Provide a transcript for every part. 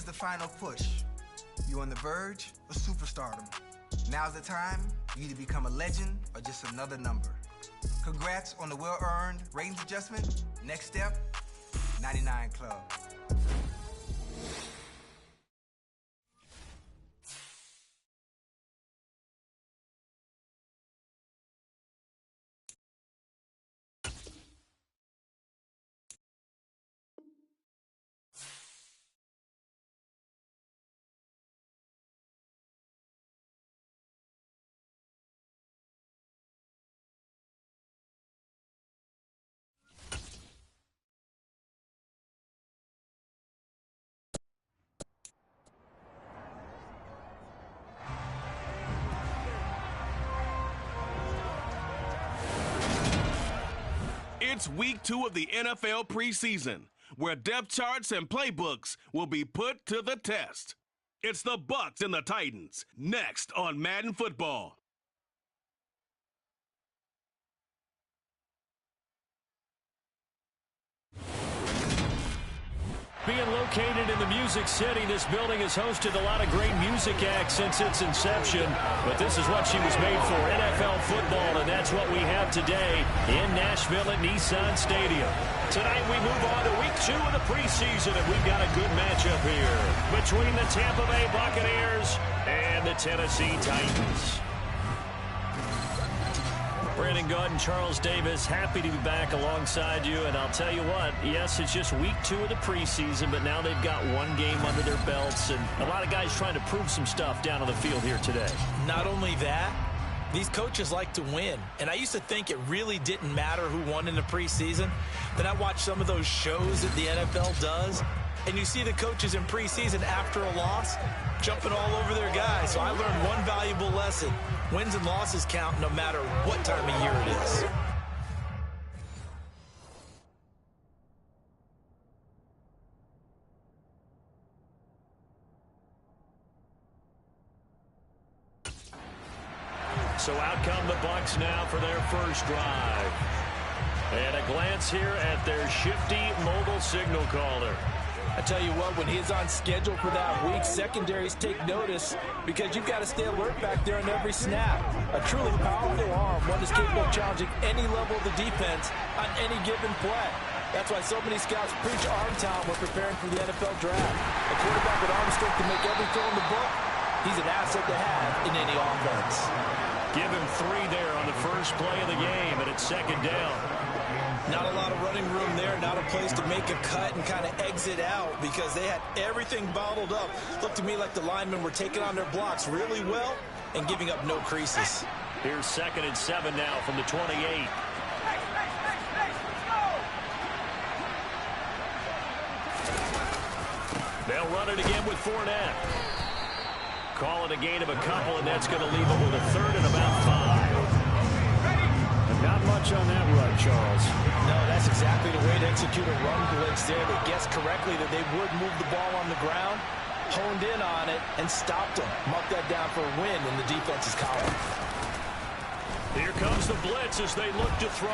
is the final push. You're on the verge of superstardom. Now's the time for you to become a legend or just another number. Congrats on the well-earned ratings adjustment. Next step, 99 Club. It's week 2 of the NFL preseason, where depth charts and playbooks will be put to the test. It's the Bucs and the Titans, next on Madden Football. Being located in the Music City, this building has hosted a lot of great music acts since its inception. But this is what she was made for, NFL football, and that's what we have today in Nashville at Nissan Stadium. Tonight we move on to week 2 of the preseason, and we've got a good matchup here between the Tampa Bay Buccaneers and the Tennessee Titans. Brandon Gaudin, Charles Davis, happy to be back alongside you. And I'll tell you what, yes, it's just week 2 of the preseason, but now they've got one game under their belts, and a lot of guys trying to prove some stuff down on the field here today. Not only that, these coaches like to win. And I used to think it really didn't matter who won in the preseason. Then I watched some of those shows that the NFL does, and you see the coaches in preseason after a loss jumping all over their guys. So I learned one valuable lesson. Wins and losses count no matter what time of year it is. So out come the Bucs now for their first drive. And a glance here at their shifty mobile signal caller. I tell you what, when he's on schedule for that week, secondaries take notice because you've got to stay alert back there on every snap. A truly powerful arm, one that's capable of challenging any level of the defense on any given play. That's why so many scouts preach arm talent when preparing for the NFL draft. A quarterback with arm strength to make every throw in the book, he's an asset to have in any offense. Give him 3 there on the first play of the game, and it's second down. Not a lot of running room there, not a place to make a cut and kind of exit out because they had everything bottled up. Looked to me like the linemen were taking on their blocks really well and giving up no creases. Here's 2nd and 7 now from the 28. They'll run it again with Fournette. Call it a gain of a couple, and that's going to leave it with a 3rd and about 5. Not much on that run, Charles. No, that's exactly the way to execute a run blitz there. They guessed correctly that they would move the ball on the ground, honed in on it, and stopped them. Mark that down for a win in the defense's column. Here comes the blitz as they look to throw.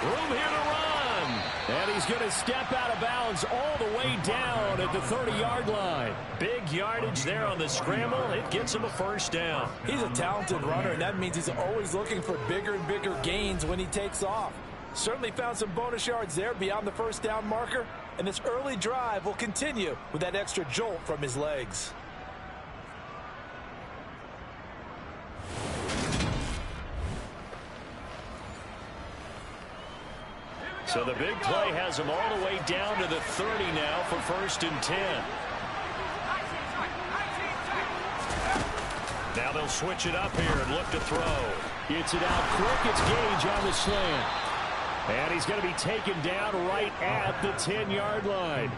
Room here to run. And he's going to step out of bounds all the way down at the 30-yard line. Big yardage there on the scramble. It gets him a first down. He's a talented runner, and that means he's always looking for bigger and bigger gains when he takes off. Certainly found some bonus yards there beyond the first down marker, and this early drive will continue with that extra jolt from his legs. So the big play has him all the way down to the 30 now for 1st and 10. Now they'll switch it up here and look to throw. Gets it out quick. It's Gage on the slant. And he's going to be taken down right at the 10-yard line.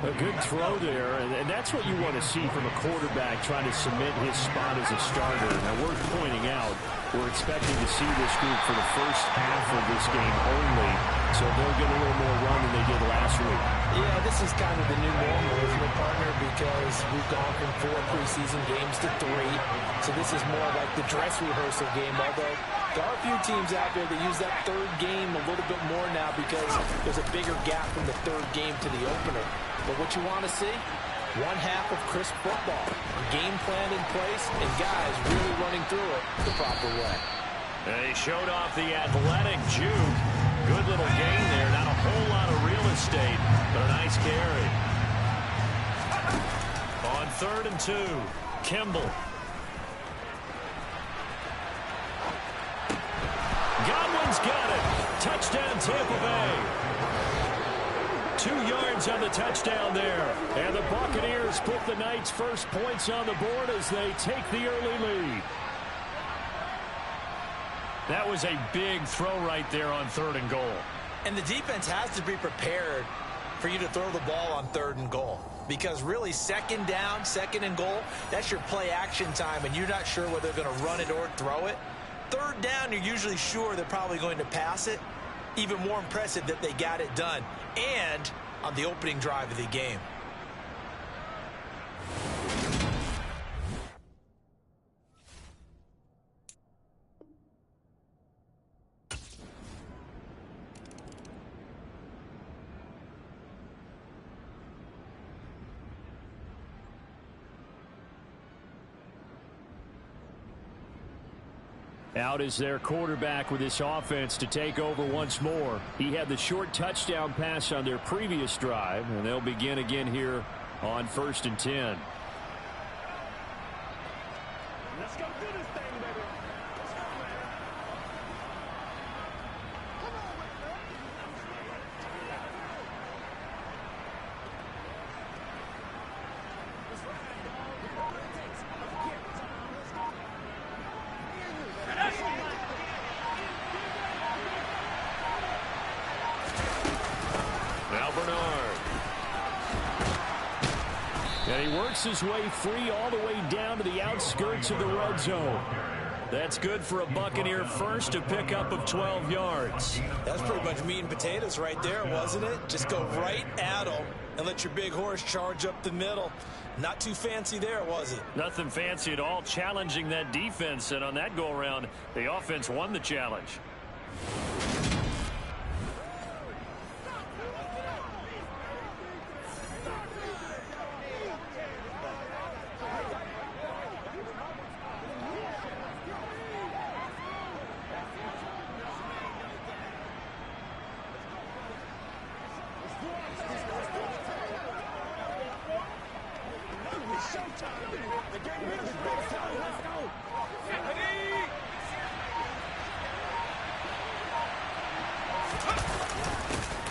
A good throw there, and that's what you want to see from a quarterback trying to cement his spot as a starter. Now, worth pointing out, we're expecting to see this group for the first half of this game only, so they'll get a little more run than they did last week. Yeah, this is kind of the new normal, isn't it, partner? Because we've gone from 4 preseason games to 3, so this is more like the dress rehearsal game, although There are a few teams out there that use that third game a little bit more now because there's a bigger gap from the third game to the opener. But what you want to see? One half of crisp football. Game plan in place, and guys really running through it the proper way. They showed off the athletic juke. Good little gain there. Not a whole lot of real estate, but a nice carry. On 3rd and 2, Kimball. Godwin's got it. Touchdown, Tampa Bay. 2 yards on the touchdown there. And the Buccaneers put the Knights' first points on the board as they take the early lead. That was a big throw right there on 3rd and goal. And the defense has to be prepared for you to throw the ball on 3rd and goal. Because really, 2nd down, 2nd and goal, that's your play action time, and you're not sure whether they're going to run it or throw it. 3rd down, you're usually sure they're probably going to pass it. Even more impressive that they got it done. And on the opening drive of the game. Out is their quarterback with this offense to take over once more. He had the short touchdown pass on their previous drive, and they'll begin again here on 1st and 10. Let's go do this thing, baby. Let's go, man. Come on, Now Bernard. And he works his way free all the way down to the outskirts of the red zone. That's good for a Buccaneer first, a pickup of 12 yards. That's pretty much meat and potatoes right there, wasn't it? Just go right at them and let your big horse charge up the middle. Not too fancy there, was it? Nothing fancy at all, challenging that defense. And on that go-around, the offense won the challenge.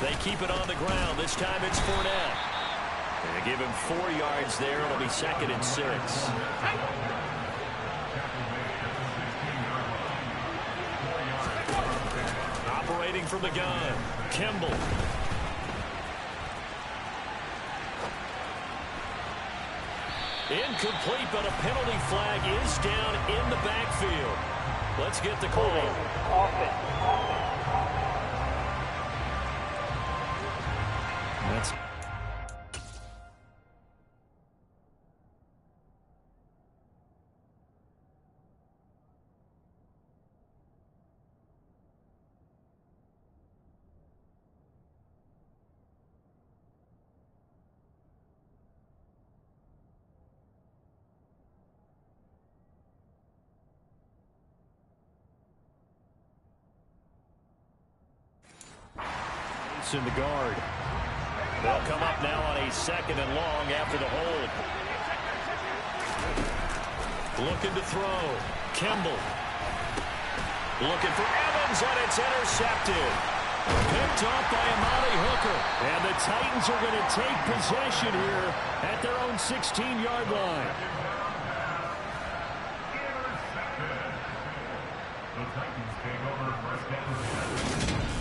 They keep it on the ground. This time it's Fournette. They give him 4 yards there. It'll be 2nd and 6. Operating from the gun, Kimball. Incomplete, but a penalty flag is down in the backfield. Let's get the call. That's in the guard. They'll come up now on a 2nd and long after the hold. Looking to throw. Kimball. Looking for Evans, and it's intercepted. Picked off by Amari Hooker. And the Titans are going to take possession here at their own 16-yard line. The Titans take over 1st and 10.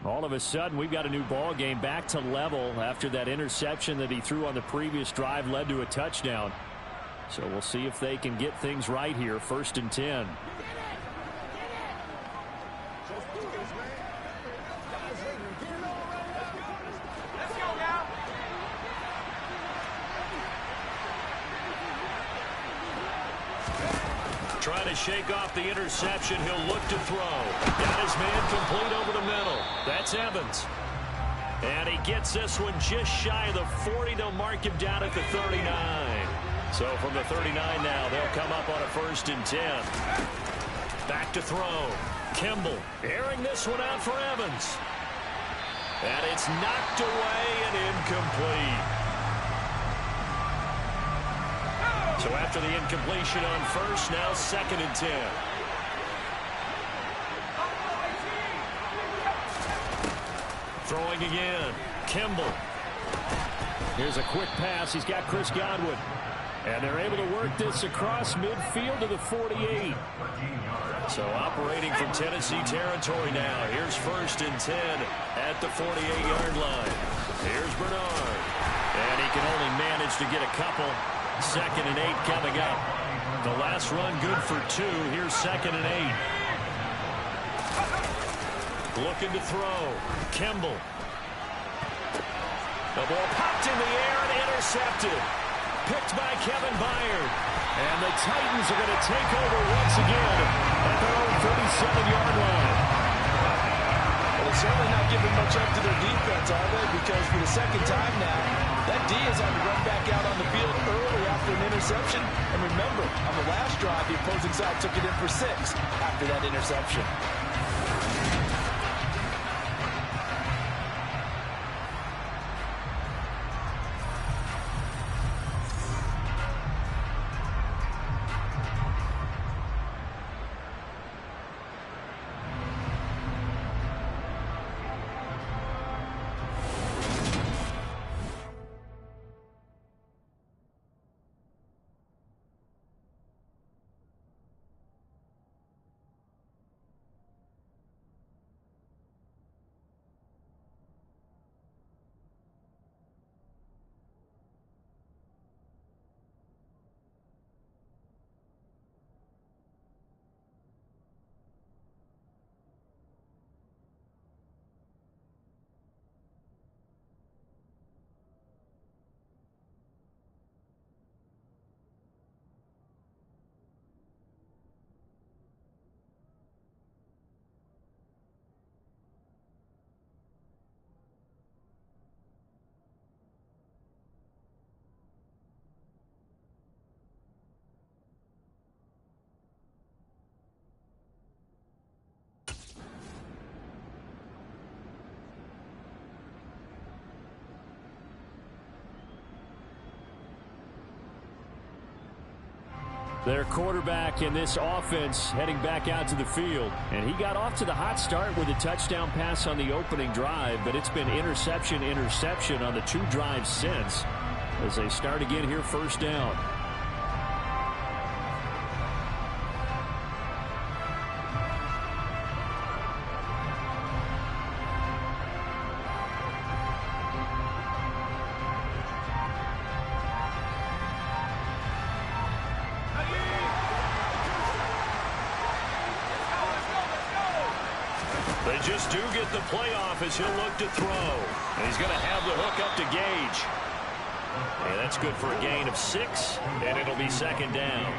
All of a sudden, we've got a new ball game back to level after that interception that he threw on the previous drive led to a touchdown. So we'll see if they can get things right here. 1st and 10. Trying to shake off the interception. He'll look to throw. Got his man complete over the middle. That's Evans. And he gets this one just shy of the 40. They'll mark him down at the 39. So from the 39 now, they'll come up on a 1st and 10. Back to throw. Kimball airing this one out for Evans. And it's knocked away and incomplete. So after the incompletion on 1st, now 2nd and 10. Throwing again. Kimball. Here's a quick pass. He's got Chris Godwin. And they're able to work this across midfield to the 48. So operating from Tennessee territory now. Here's 1st and 10 at the 48-yard line. Here's Bernard. And he can only manage to get a couple. 2nd and 8 coming up. The last run good for 2. Here's 2nd and 8. Looking to throw. Kimball. The ball popped in the air and intercepted. Picked by Kevin Byard. And the Titans are going to take over once again at their own 37-yard line. Well, they're certainly not giving much up to their defense, are they? Because for the 2nd time now, that D has had to run back out on the field early after an interception. And remember, on the last drive, the opposing side took it in for 6 after that interception. Their quarterback in this offense heading back out to the field. And he got off to the hot start with a touchdown pass on the opening drive, but it's been interception on the 2 drives since as they start again here 1st down. They just do get the playoff as he'll look to throw. And he's going to have the hook up to Gage. And that's good for a gain of 6, and it'll be 2nd down.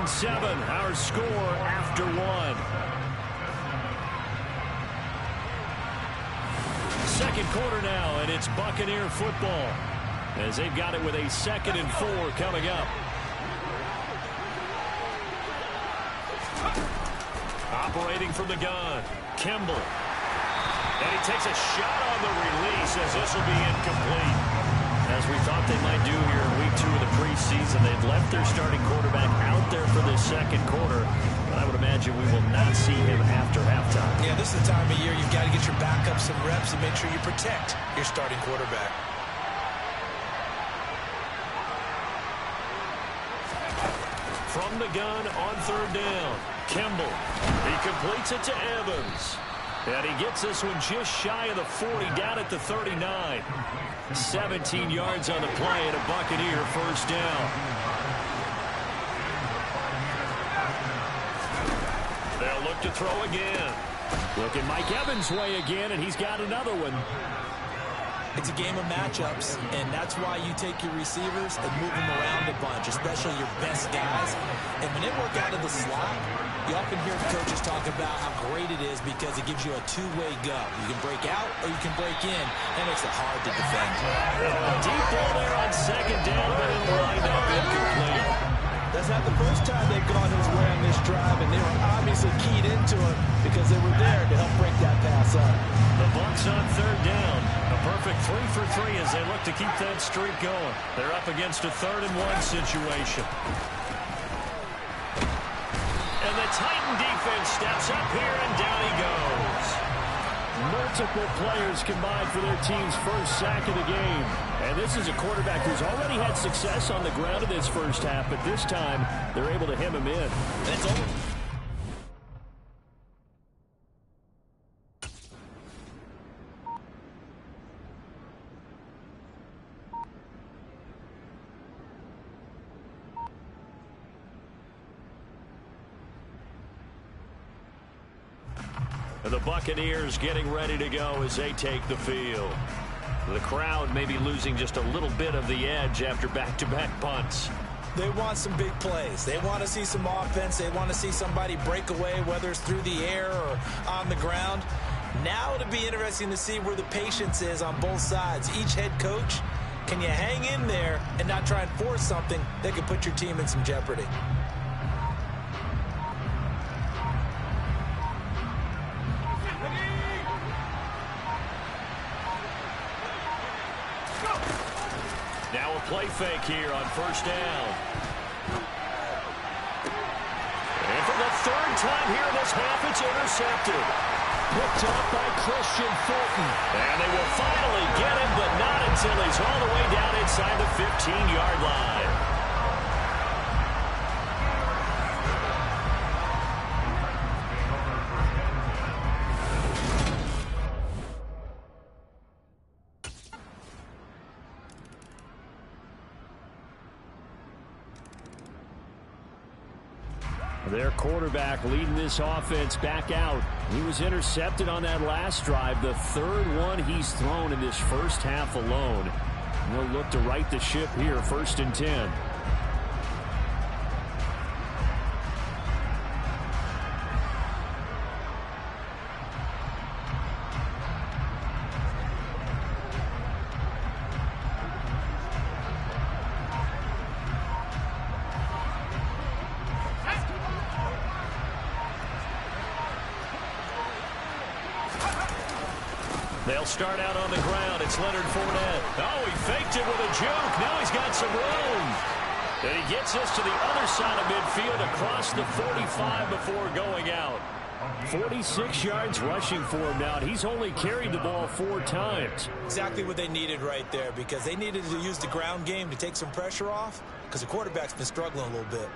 Seven, our score after 1. 2nd quarter now, and it's Buccaneer football as they've got it with a 2nd and 4 coming up. Operating from the gun, Kimball. And he takes a shot on the release as this will be incomplete. As we thought they might do here in week 2 of the preseason, they've left their starting quarterback out there for this second quarter. But I would imagine we will not see him after halftime. Yeah, this is the time of year you've got to get your backup some reps and make sure you protect your starting quarterback. From the gun on third down, Kimball. He completes it to Evans. And he gets this one just shy of the 40, down at the 39. 17 yards on the play and a Buccaneer first down. They'll look to throw again. Looking Mike Evans' way again, and he's got another one. It's a game of matchups, and that's why you take your receivers and move them around a bunch, especially your best guys. And when they work out of the slot, you often hear coaches talk about how great it is because it gives you a two-way go. You can break out or you can break in. That makes it hard to defend. Deep ball there on second down, but it lined up incomplete. That's not the first time they've gone his way on this drive, and they were obviously keyed into it because they were there to help break that pass up. The Bucs on third down. A perfect 3 for 3 as they look to keep that streak going. They're up against a 3rd-and-1 situation. And the Titan defense steps up here, and down he goes. Multiple players combined for their team's first sack of the game. And this is a quarterback who's already had success on the ground in this first half, but this time they're able to hem him in. And it's over. The Buccaneers getting ready to go as they take the field. The crowd may be losing just a little bit of the edge after back-to-back punts. They want some big plays. They want to see some offense. They want to see somebody break away, whether it's through the air or on the ground. Now it'll be interesting to see where the patience is on both sides. Each head coach, can you hang in there and not try and force something that could put your team in some jeopardy? Now a play fake here on first down. And for the 3rd time here in this half, it's intercepted. Picked up by Christian Fulton. And they will finally get him, but not until he's all the way down inside the 15-yard line. Their quarterback leading this offense back out. He was intercepted on that last drive, the 3rd one he's thrown in this first half alone. They'll look to right the ship here, 1st and 10. They'll start out on the ground. It's Leonard Fournette. Oh, he faked it with a juke. Now he's got some room. And he gets this to the other side of midfield across the 45 before going out. 46 yards rushing for him now. He's only carried the ball 4 times. Exactly what they needed right there because they needed to use the ground game to take some pressure off because the quarterback's been struggling a little bit.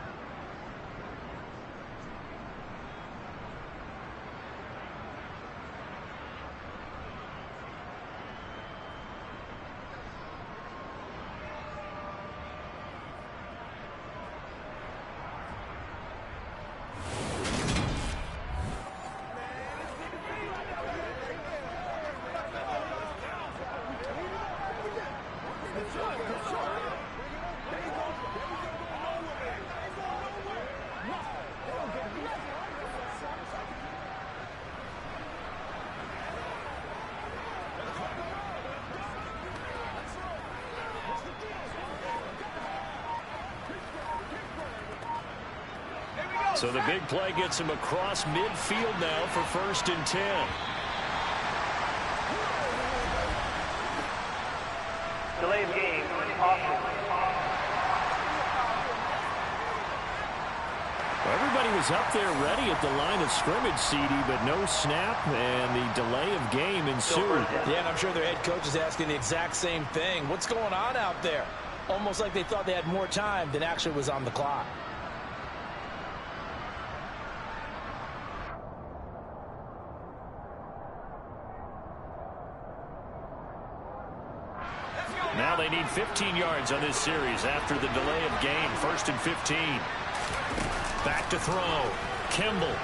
So the big play gets him across midfield now for 1st and 10. Delay of game, option. Everybody was up there ready at the line of scrimmage, CD, but no snap, and the delay of game ensued. Yeah, and I'm sure their head coach is asking the exact same thing. What's going on out there? Almost like they thought they had more time than actually was on the clock. Now they need 15 yards on this series after the delay of game. 1st and 15. Back to throw. Kimball.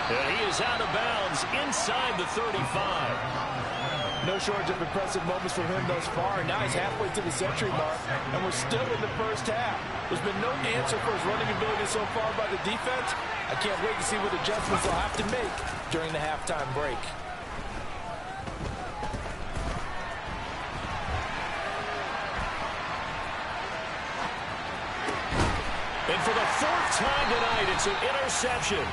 And he is out of bounds inside the 35. No shortage of impressive moments from him thus far. Now he's halfway to the century mark, and we're still in the first half. There's been no answer for his running ability so far by the defense. I can't wait to see what adjustments they'll have to make during the halftime break. And for the 4th time tonight, it's an interception.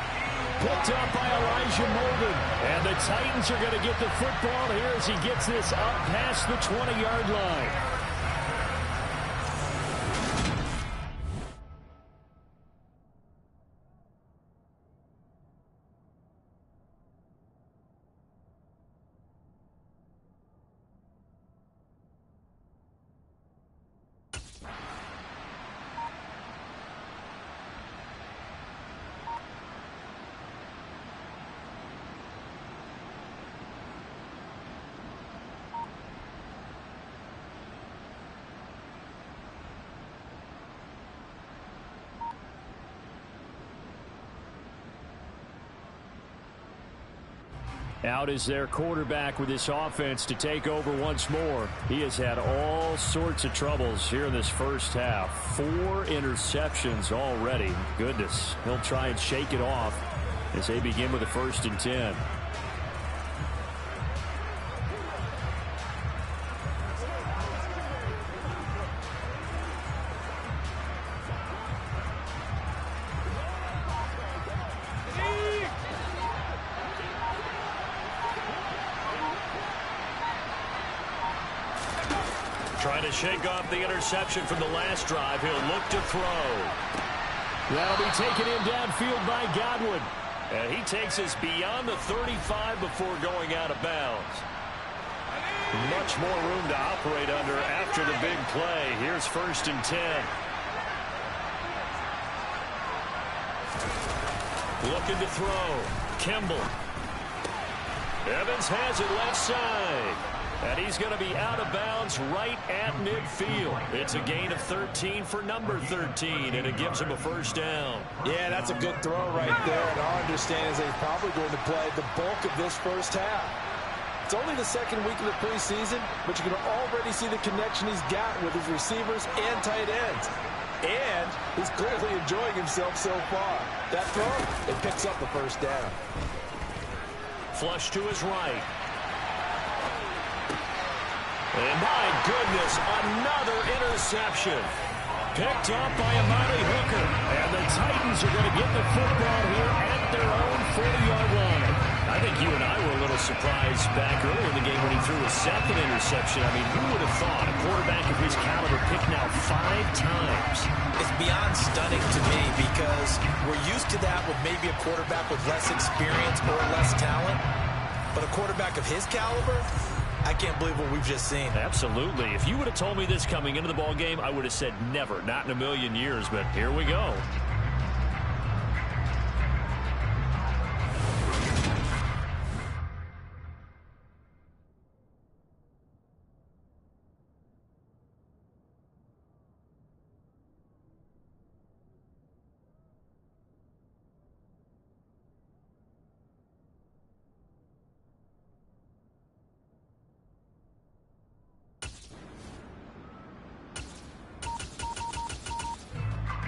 Picked up by Elijah Molden. And the Titans are going to get the football here as he gets this up past the 20-yard line. Out is their quarterback with this offense to take over once more. He has had all sorts of troubles here in this first half. 4 interceptions already. Goodness, he'll try and shake it off as they begin with a 1st and 10. Trying to shake off the interception from the last drive. He'll look to throw. That'll be taken in downfield by Godwin. And he takes us beyond the 35 before going out of bounds. Much more room to operate under after the big play. Here's 1st and 10. Looking to throw. Kimball. Evans has it left side. And he's going to be out of bounds right at midfield. It's a gain of 13 for number 13, and it gives him a 1st down. Yeah, that's a good throw right there. And our understanding is that he's probably going to play the bulk of this first half. It's only the 2nd week of the preseason, but you can already see the connection he's got with his receivers and tight ends. And he's clearly enjoying himself so far. That throw, it picks up the 1st down. Flush to his right. And my goodness, another interception. Picked up by Amari Hooker. And the Titans are going to get the football here at their own 40-yard line. I think you and I were a little surprised back earlier in the game when he threw a 2nd interception. I mean, who would have thought a quarterback of his caliber picked now 5 times? It's beyond stunning to me because we're used to that with maybe a quarterback with less experience or less talent. But a quarterback of his caliber, I can't believe what we've just seen. Absolutely. If you would have told me this coming into the ball game, I would have said never, not in a million years, but here we go.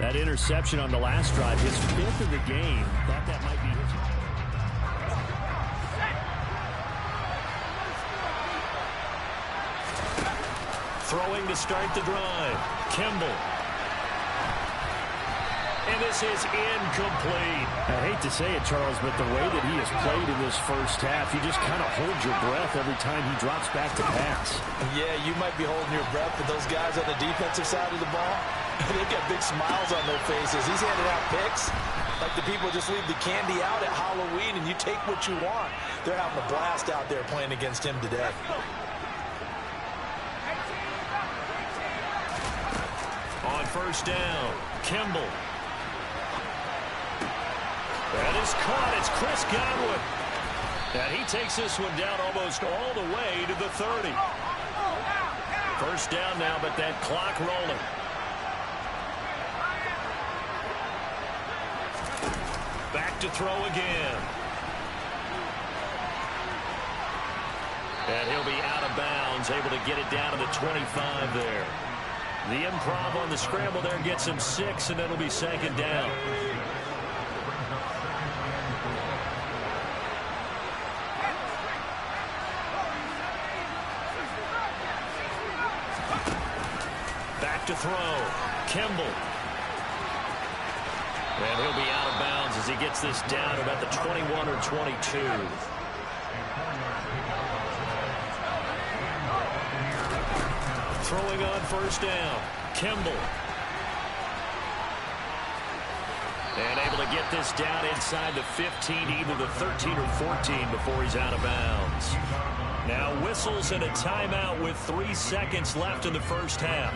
That interception on the last drive, his 5th of the game. Thought that might be his. Throwing to start the drive. Kimball. And this is incomplete. I hate to say it, Charles, but the way that he has played in this first half, you just kind of hold your breath every time he drops back to pass. Yeah, you might be holding your breath, but those guys on the defensive side of the ball, they've got big smiles on their faces. He's handing out picks like the people just leave the candy out at Halloween and you take what you want. They're having a blast out there playing against him today. On first down, Kimball. That is caught. It's Chris Godwin. And he takes this one down almost all the way to the 30. First down now, but that clock rolling. Back to throw again. And he'll be out of bounds, able to get it down to the 25 there. The improv on the scramble there gets him 6, and it'll be second down. Back to throw. Kimball. And he'll be out of bounds as he gets this down to about the 21 or 22. Throwing on first down. Kimball. And able to get this down inside the 15, either the 13 or 14 before he's out of bounds. Now whistles and a timeout with 3 seconds left in the first half.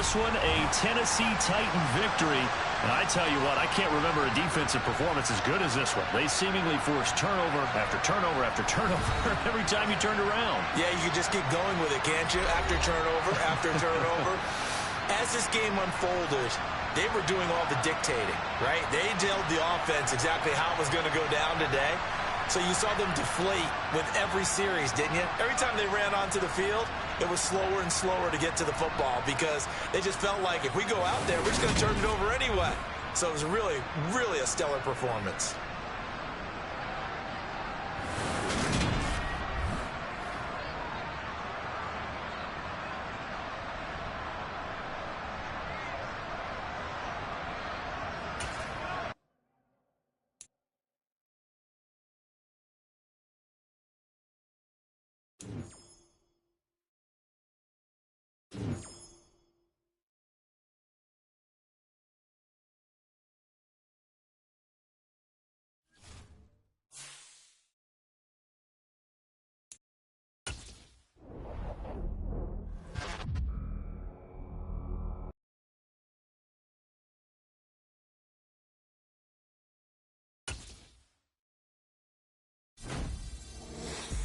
this one a Tennessee Titan victory. And I tell you what, I can't remember a defensive performance as good as this one. They seemingly forced turnover after turnover after turnover every time you turned around. Yeah, you can just keep going with it, can't you? After turnover, after turnover. As this game unfolded, they were doing all the dictating, right? They told the offense exactly how it was going to go down today. So you saw them deflate with every series, didn't you? Every time they ran onto the field, it was slower and slower to get to the football because they just felt like if we go out there, we're just going to turn it over anyway. So it was really, really a stellar performance.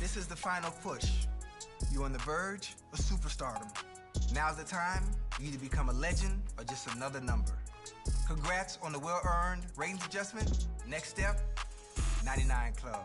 This is the final push. You're on the verge of superstardom. Now's the time you either become a legend or just another number. Congrats on the well-earned ratings adjustment. Next step, 99 Club.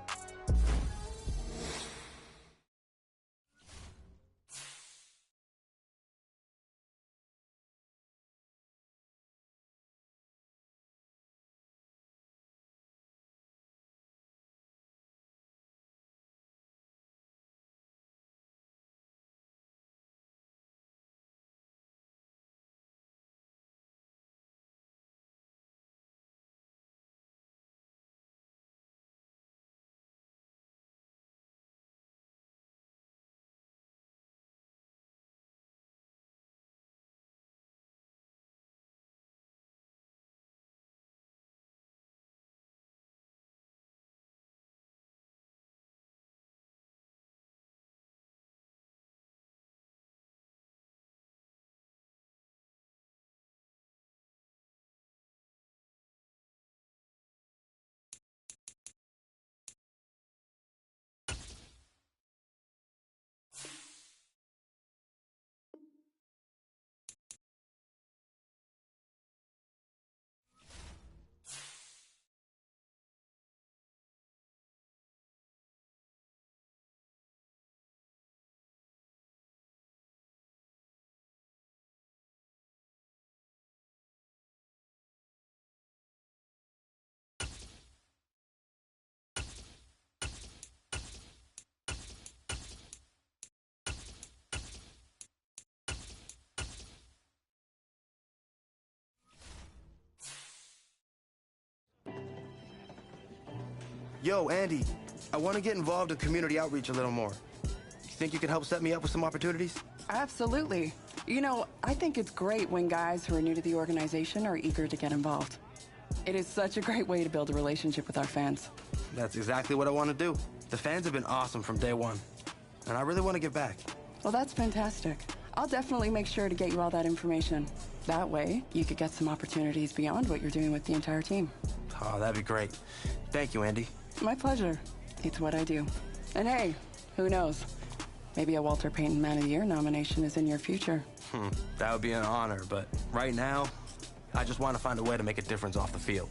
Yo, Andy, I want to get involved in community outreach a little more. You think you can help set me up with some opportunities? Absolutely. You know, I think it's great when guys who are new to the organization are eager to get involved. It is such a great way to build a relationship with our fans. That's exactly what I want to do. The fans have been awesome from day one, and I really want to give back. Well, that's fantastic. I'll definitely make sure to get you all that information. That way, you could get some opportunities beyond what you're doing with the entire team. Oh, that'd be great. Thank you, Andy. My pleasure. It's what I do. And hey, who knows? Maybe a Walter Payton Man of the Year nomination is in your future. That would be an honor, but right now, I just want to find a way to make a difference off the field.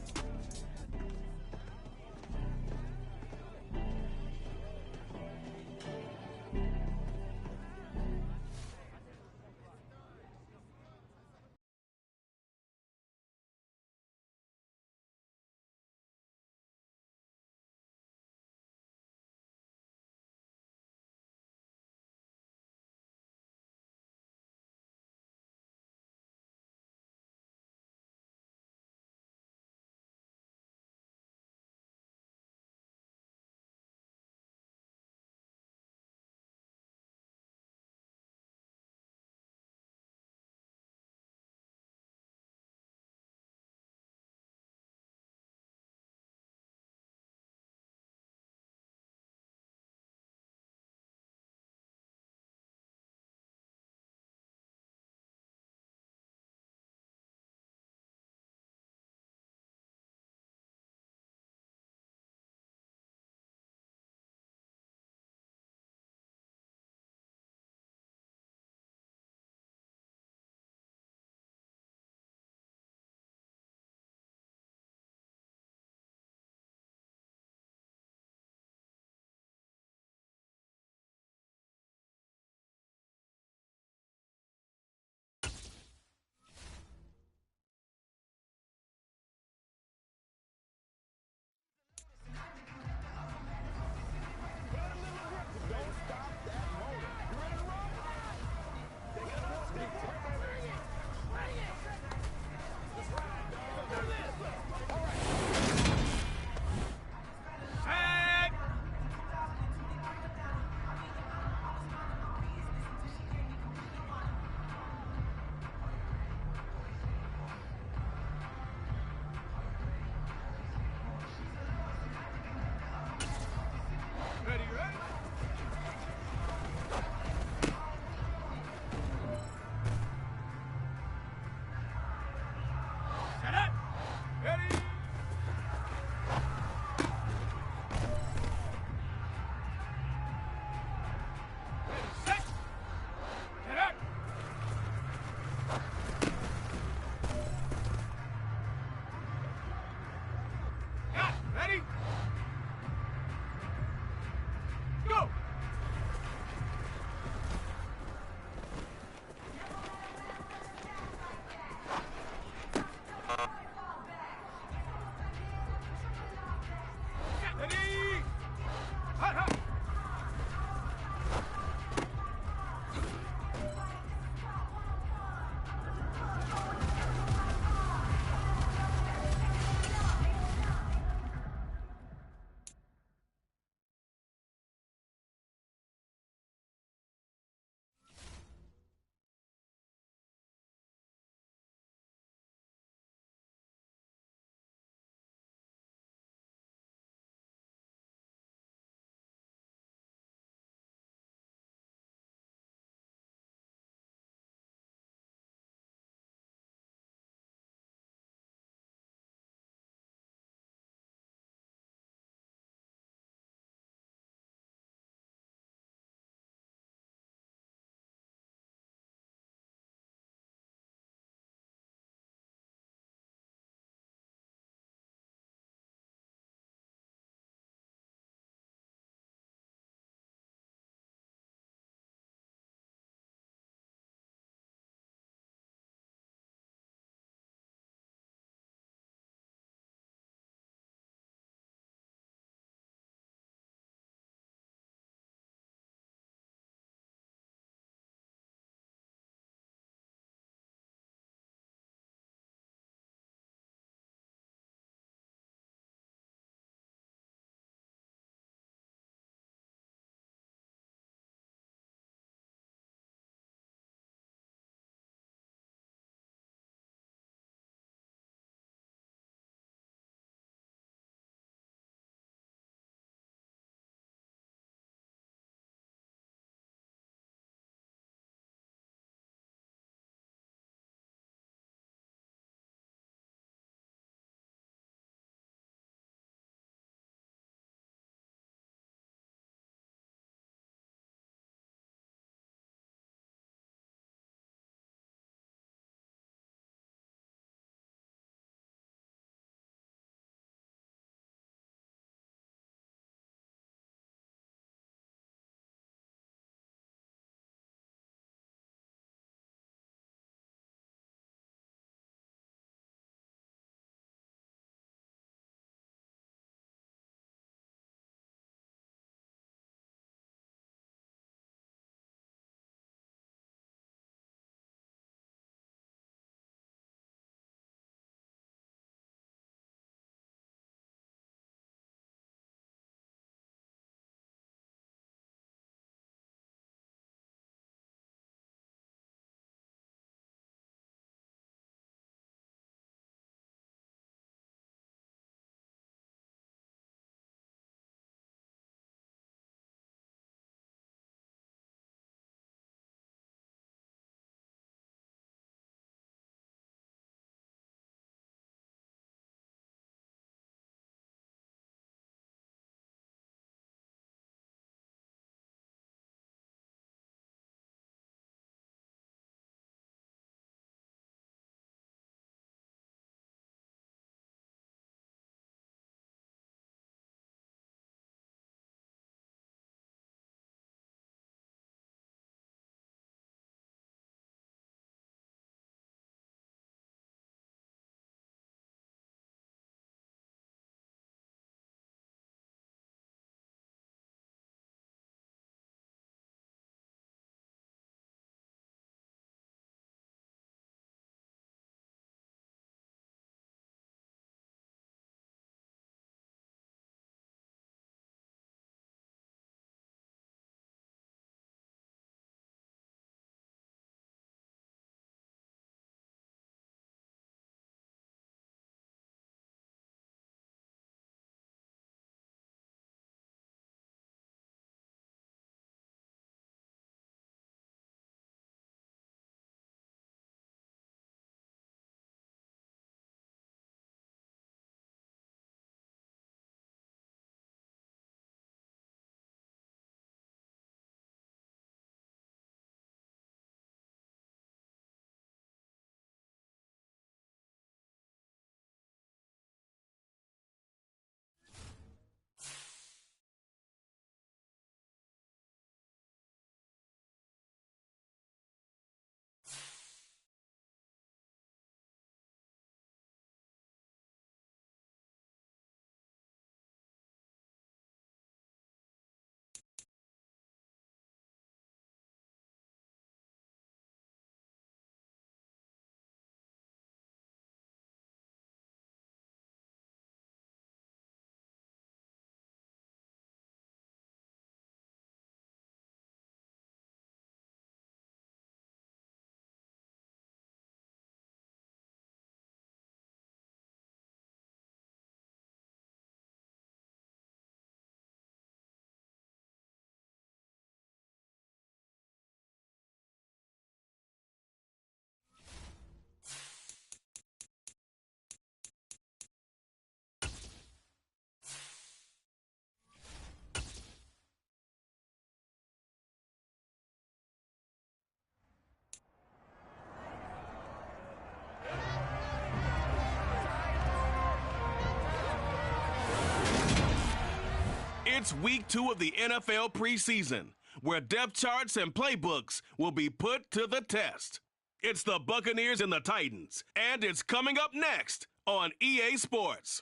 It's week 2 of the NFL preseason, where depth charts and playbooks will be put to the test. It's the Buccaneers and the Titans, and it's coming up next on EA Sports.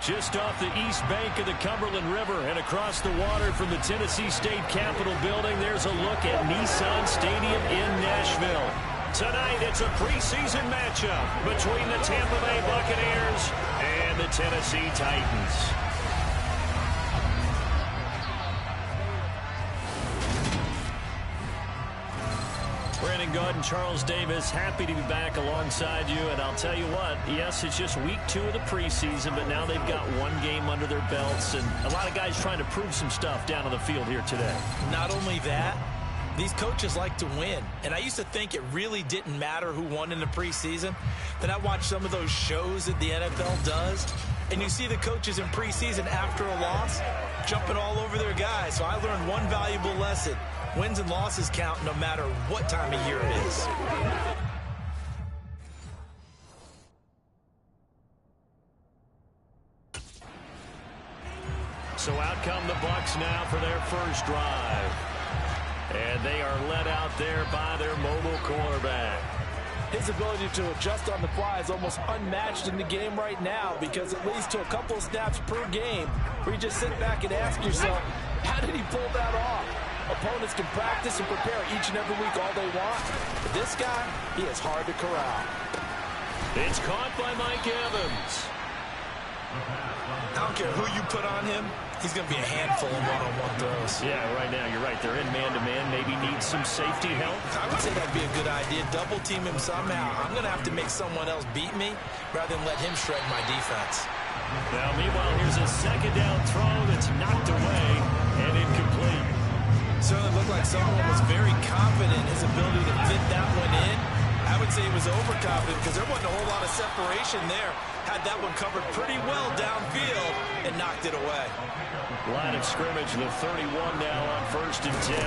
Just off the east bank of the Cumberland River and across the water from the Tennessee State Capitol building, there's a look at Nissan Stadium in Nashville. Tonight, it's a preseason matchup between the Tampa Bay Buccaneers and the Tennessee Titans. Brandon Gaudin, Charles Davis, happy to be back alongside you. And I'll tell you what, yes, it's just week 2 of the preseason, but now they've got one game under their belts. And a lot of guys trying to prove some stuff down on the field here today. Not only that, these coaches like to win. And I used to think it really didn't matter who won in the preseason. Then I watched some of those shows that the NFL does. And you see the coaches in preseason after a loss jumping all over their guys. So I learned one valuable lesson. Wins and losses count no matter what time of year it is. So out come the Bucs now for their first drive. And they are led out there by their mobile quarterback. His ability to adjust on the fly is almost unmatched in the game right now, because it leads to a couple of snaps per game where you just sit back and ask yourself, how did he pull that off? Opponents can practice and prepare each and every week all they want, but this guy, he is hard to corral. It's caught by Mike Evans. I don't care who you put on him, he's going to be a handful of one-on-one throws. Yeah, right now, you're right. They're in man-to-man, maybe need some safety help. I would say that'd be a good idea. Double team him somehow. I'm going to have to make someone else beat me rather than let him shred my defense. Now, meanwhile, here's a second down throw that's knocked away and incomplete. Certainly looked like someone was very confident in his ability to fit that one in. I would say he was overconfident because there wasn't a whole lot of separation there. Had that one covered pretty well downfield and knocked it away. Line of scrimmage, the 31 now on 1st and 10.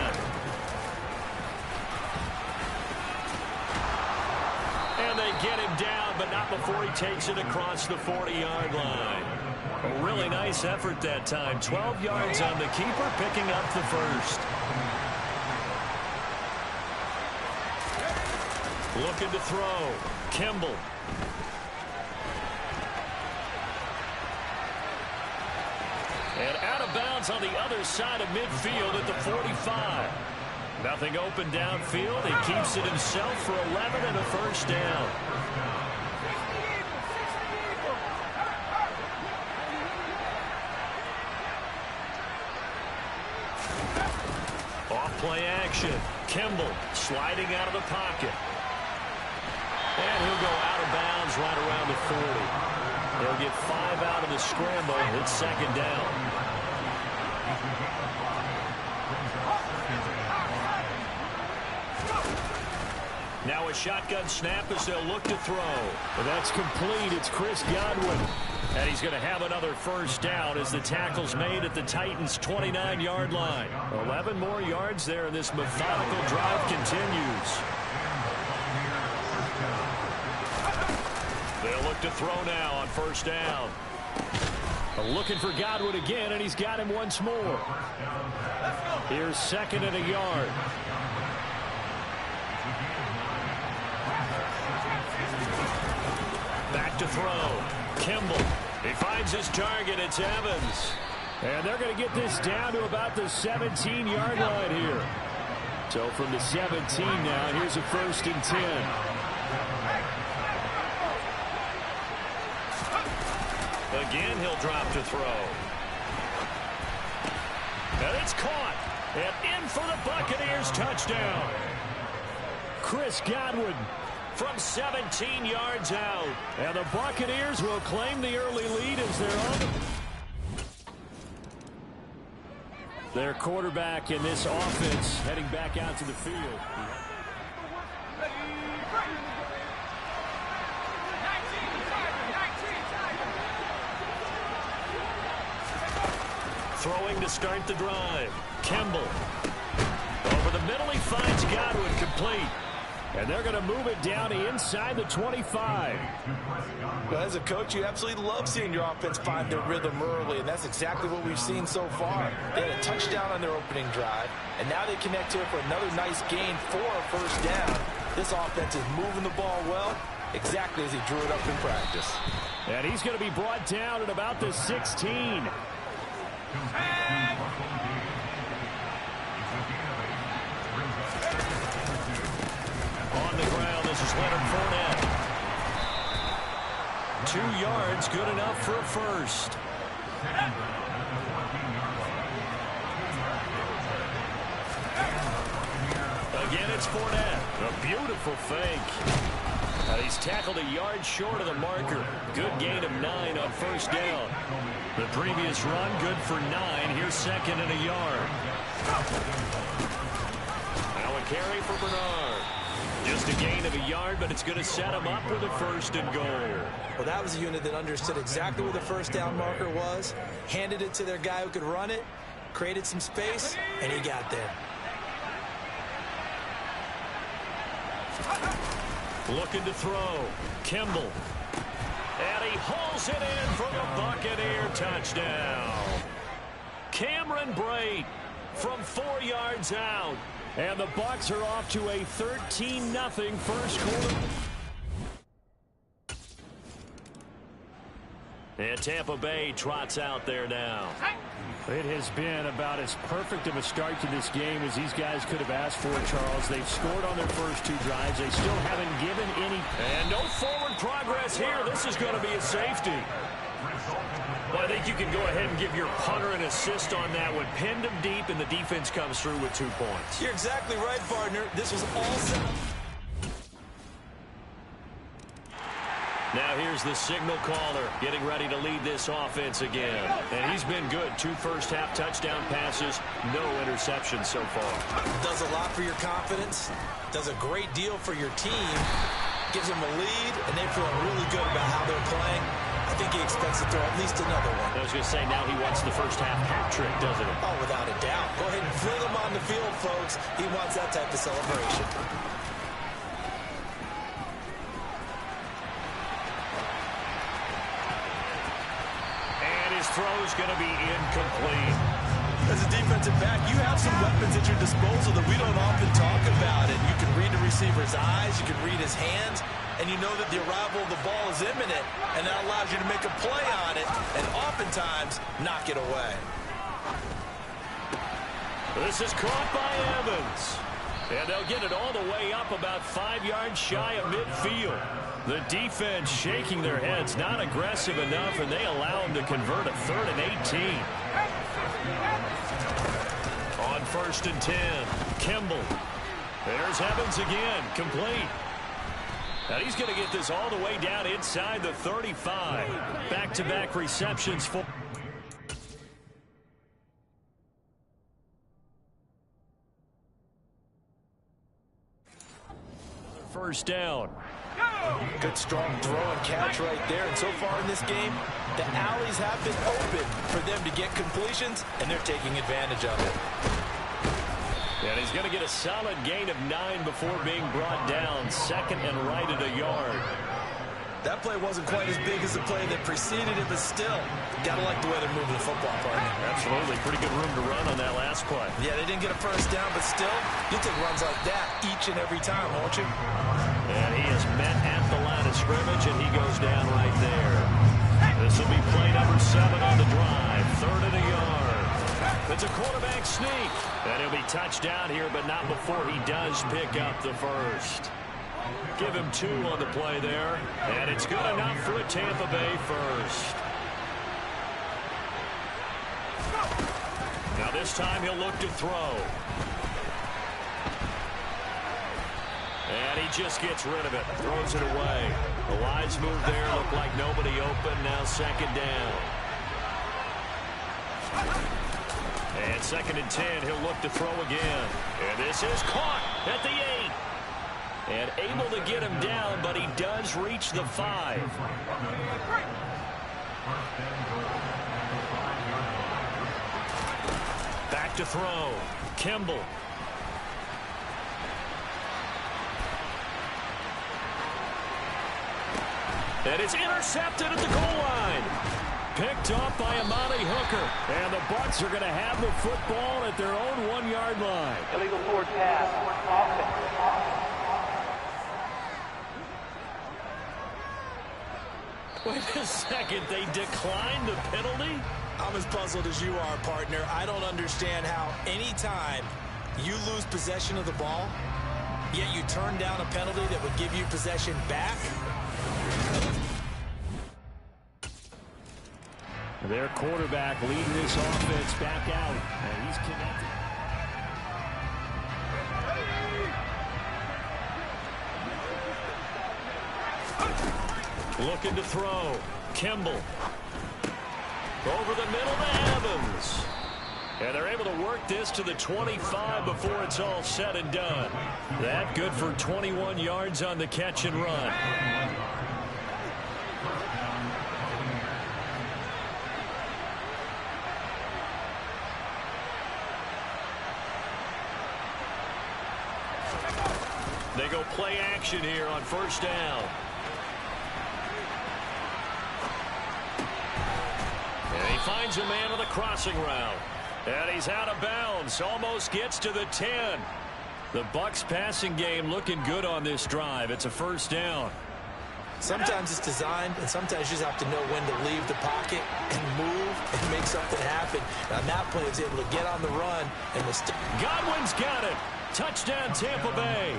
And they get him down, but not before he takes it across the 40-yard line. A really nice effort that time. 12 yards on the keeper, picking up the first. Looking to throw. Kimball. And out of bounds on the other side of midfield at the 45. Nothing open downfield. He keeps it himself for 11 and a first down. Off-play action. Kimball sliding out of the pocket. And he'll go out of bounds right around the 40. They'll get 5 out of the scramble. It's second down. Now a shotgun snap as they'll look to throw. But that's complete. It's Chris Godwin. And he's going to have another first down as the tackle's made at the Titans' 29-yard line. 11 more yards there, and this methodical drive continues. They'll look to throw now on first down. Looking for Godwin again, and he's got him once more. Here's second and a yard. Back to throw. Kimball. He finds his target. It's Evans. And they're going to get this down to about the 17-yard line here. So from the 17 now, here's a 1st and 10. Again, he'll drop to throw. And it's caught. And in for the Buccaneers touchdown. Chris Godwin from 17 yards out. And the Buccaneers will claim the early lead as they're on. Their quarterback in this offense heading back out to the field. Throwing to start the drive. Kimball. Over the middle, he finds Godwin complete. And they're going to move it down inside the 25. Well, as a coach, you absolutely love seeing your offense find their rhythm early, and that's exactly what we've seen so far. They had a touchdown on their opening drive, and now they connect here for another nice gain for a first down. This offense is moving the ball well, exactly as he drew it up in practice. And he's going to be brought down at about the 16. On the ground, this is Leonard Fournette. 2 yards, good enough for a first. Again, it's Fournette. A beautiful fake. He's tackled a yard short of the marker. Good gain of 9 on first down. The previous run, good for 9. Here's second and a yard. Now a carry for Bernard. Just a gain of a yard, but it's going to set him up with a first and goal. Well, that was a unit that understood exactly where the first down marker was, handed it to their guy who could run it, created some space, and he got there. Looking to throw. Kimball. And he hauls it in for the Buccaneer touchdown. Cameron Brate from 4 yards out. And the Bucs are off to a 13-0 first quarter. And Tampa Bay trots out there now. It has been about as perfect of a start to this game as these guys could have asked for, Charles. They've scored on their first 2 drives. They still haven't given any. And no forward progress here. This is going to be a safety. Well, I think you can go ahead and give your punter an assist on that one. Pinned him deep, and the defense comes through with 2 points. You're exactly right, partner. This was all set. Now here's the signal caller getting ready to lead this offense again. And he's been good. 2 first-half touchdown passes, no interceptions so far. Does a lot for your confidence. Does a great deal for your team. Gives them a lead, and they feel really good about how they're playing. I think he expects to throw at least another one. I was going to say, now he wants the first-half hat trick, doesn't he? Oh, without a doubt. Go ahead and fling him on the field, folks. He wants that type of celebration. His throw's going to be incomplete. As a defensive back, you have some weapons at your disposal that we don't often talk about. And you can read the receiver's eyes, you can read his hands, and you know that the arrival of the ball is imminent, and that allows you to make a play on it and oftentimes knock it away. This is caught by Evans. And they'll get it all the way up about 5 yards shy of midfield. The defense shaking their heads, not aggressive enough, and they allow them to convert a 3rd and 18. On 1st and 10, Kimball. There's Evans again, complete. And he's going to get this all the way down inside the 35. Back-to-back receptions for... First down. Good strong throw and catch right there. And so far in this game, the alleys have been open for them to get completions, and they're taking advantage of it. And he's going to get a solid gain of 9 before being brought down. 2nd and right at a yard. That play wasn't quite as big as the play that preceded it, but still, gotta like the way they're moving the football, partner. Absolutely. Pretty good room to run on that last play. Yeah, they didn't get a first down, but still, you'll take runs like that each and every time, won't you? And he is met at the line of scrimmage, and he goes down right there. This will be play number 7 on the drive. 3rd and a yard. It's a quarterback sneak. And he'll be touched down here, but not before he does pick up the first. Give him 2 on the play there. And it's good enough for a Tampa Bay first. Now this time he'll look to throw. And he just gets rid of it. Throws it away. The wise move there. Looked like nobody open. Now 2nd down. And 2nd and 10. He'll look to throw again. And this is caught at the 8. And able to get him down, but he does reach the 5. Back to throw. Kimball. And it's intercepted at the goal line. Picked off by Amani Hooker. And the Bucs are going to have the football at their own 1-yard line. Illegal forward pass. Offense. Wait a second. They declined the penalty? I'm as puzzled as you are, partner. I don't understand how any time you lose possession of the ball, yet you turn down a penalty that would give you possession back. Their quarterback leading this offense back out. And he's connected. Looking to throw. Kimball. Over the middle to Evans. And they're able to work this to the 25 before it's all said and done. That good for 21 yards on the catch and run. They go play action here on first down. And he finds a man on the crossing route. And he's out of bounds. Almost gets to the 10. The Bucs passing game looking good on this drive. It's a first down. Sometimes it's designed, and sometimes you just have to know when to leave the pocket and move and make something happen. Now, that play is able to get on the run. And Godwin's got it. Touchdown, Tampa Bay.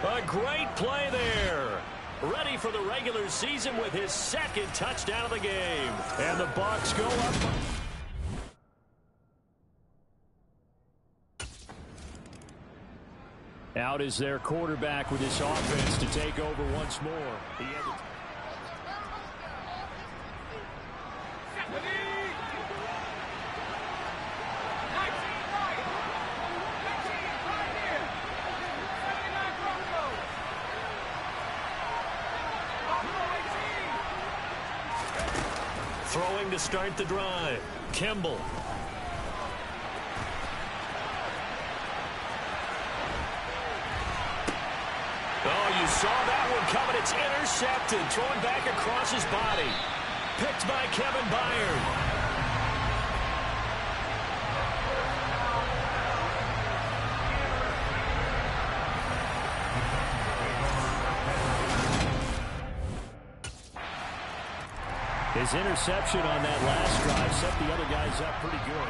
A great play there. Ready for the regular season with his second touchdown of the game. And the Bucs go up. Out is their quarterback with his offense to take over once more. Throwing to start the drive. Kimball. Oh, you saw that one coming. It's intercepted. Throwing back across his body. Picked by Kevin Byard. His interception on that last drive set the other guys up pretty good.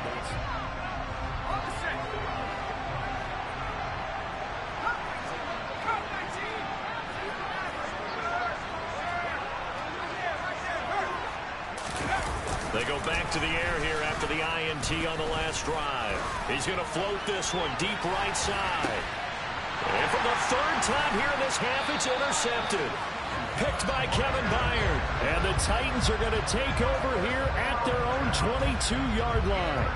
They go back to the air here after the INT on the last drive. He's going to float this one deep right side. And for the third time here in this half, it's intercepted. Picked by Kevin Byard. And the Titans are going to take over here at their own 22-yard line.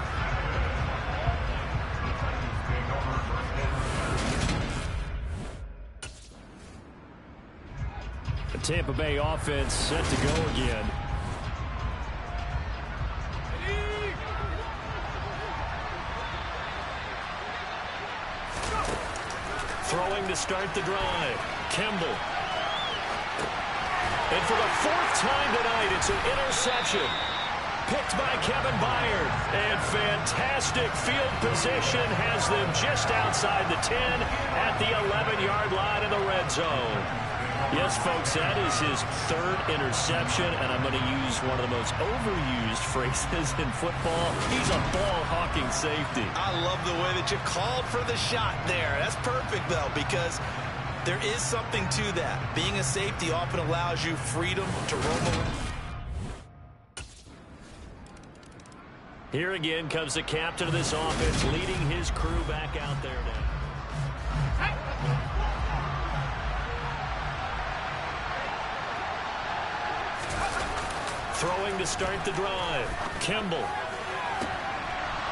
The Tampa Bay offense set to go again. Throwing to start the drive. Kimball. And for the fourth time tonight, it's an interception. Picked by Kevin Byard. And fantastic field position has them just outside the 10 at the 11-yard line in the red zone. Yes, folks, that is his third interception, and I'm going to use one of the most overused phrases in football. He's a ball-hawking safety. I love the way that you called for the shot there. That's perfect, though, because there is something to that. Being a safety often allows you freedom to roam around. Here again comes the captain of this offense leading his crew back out there now. Throwing to start the drive. Kimball.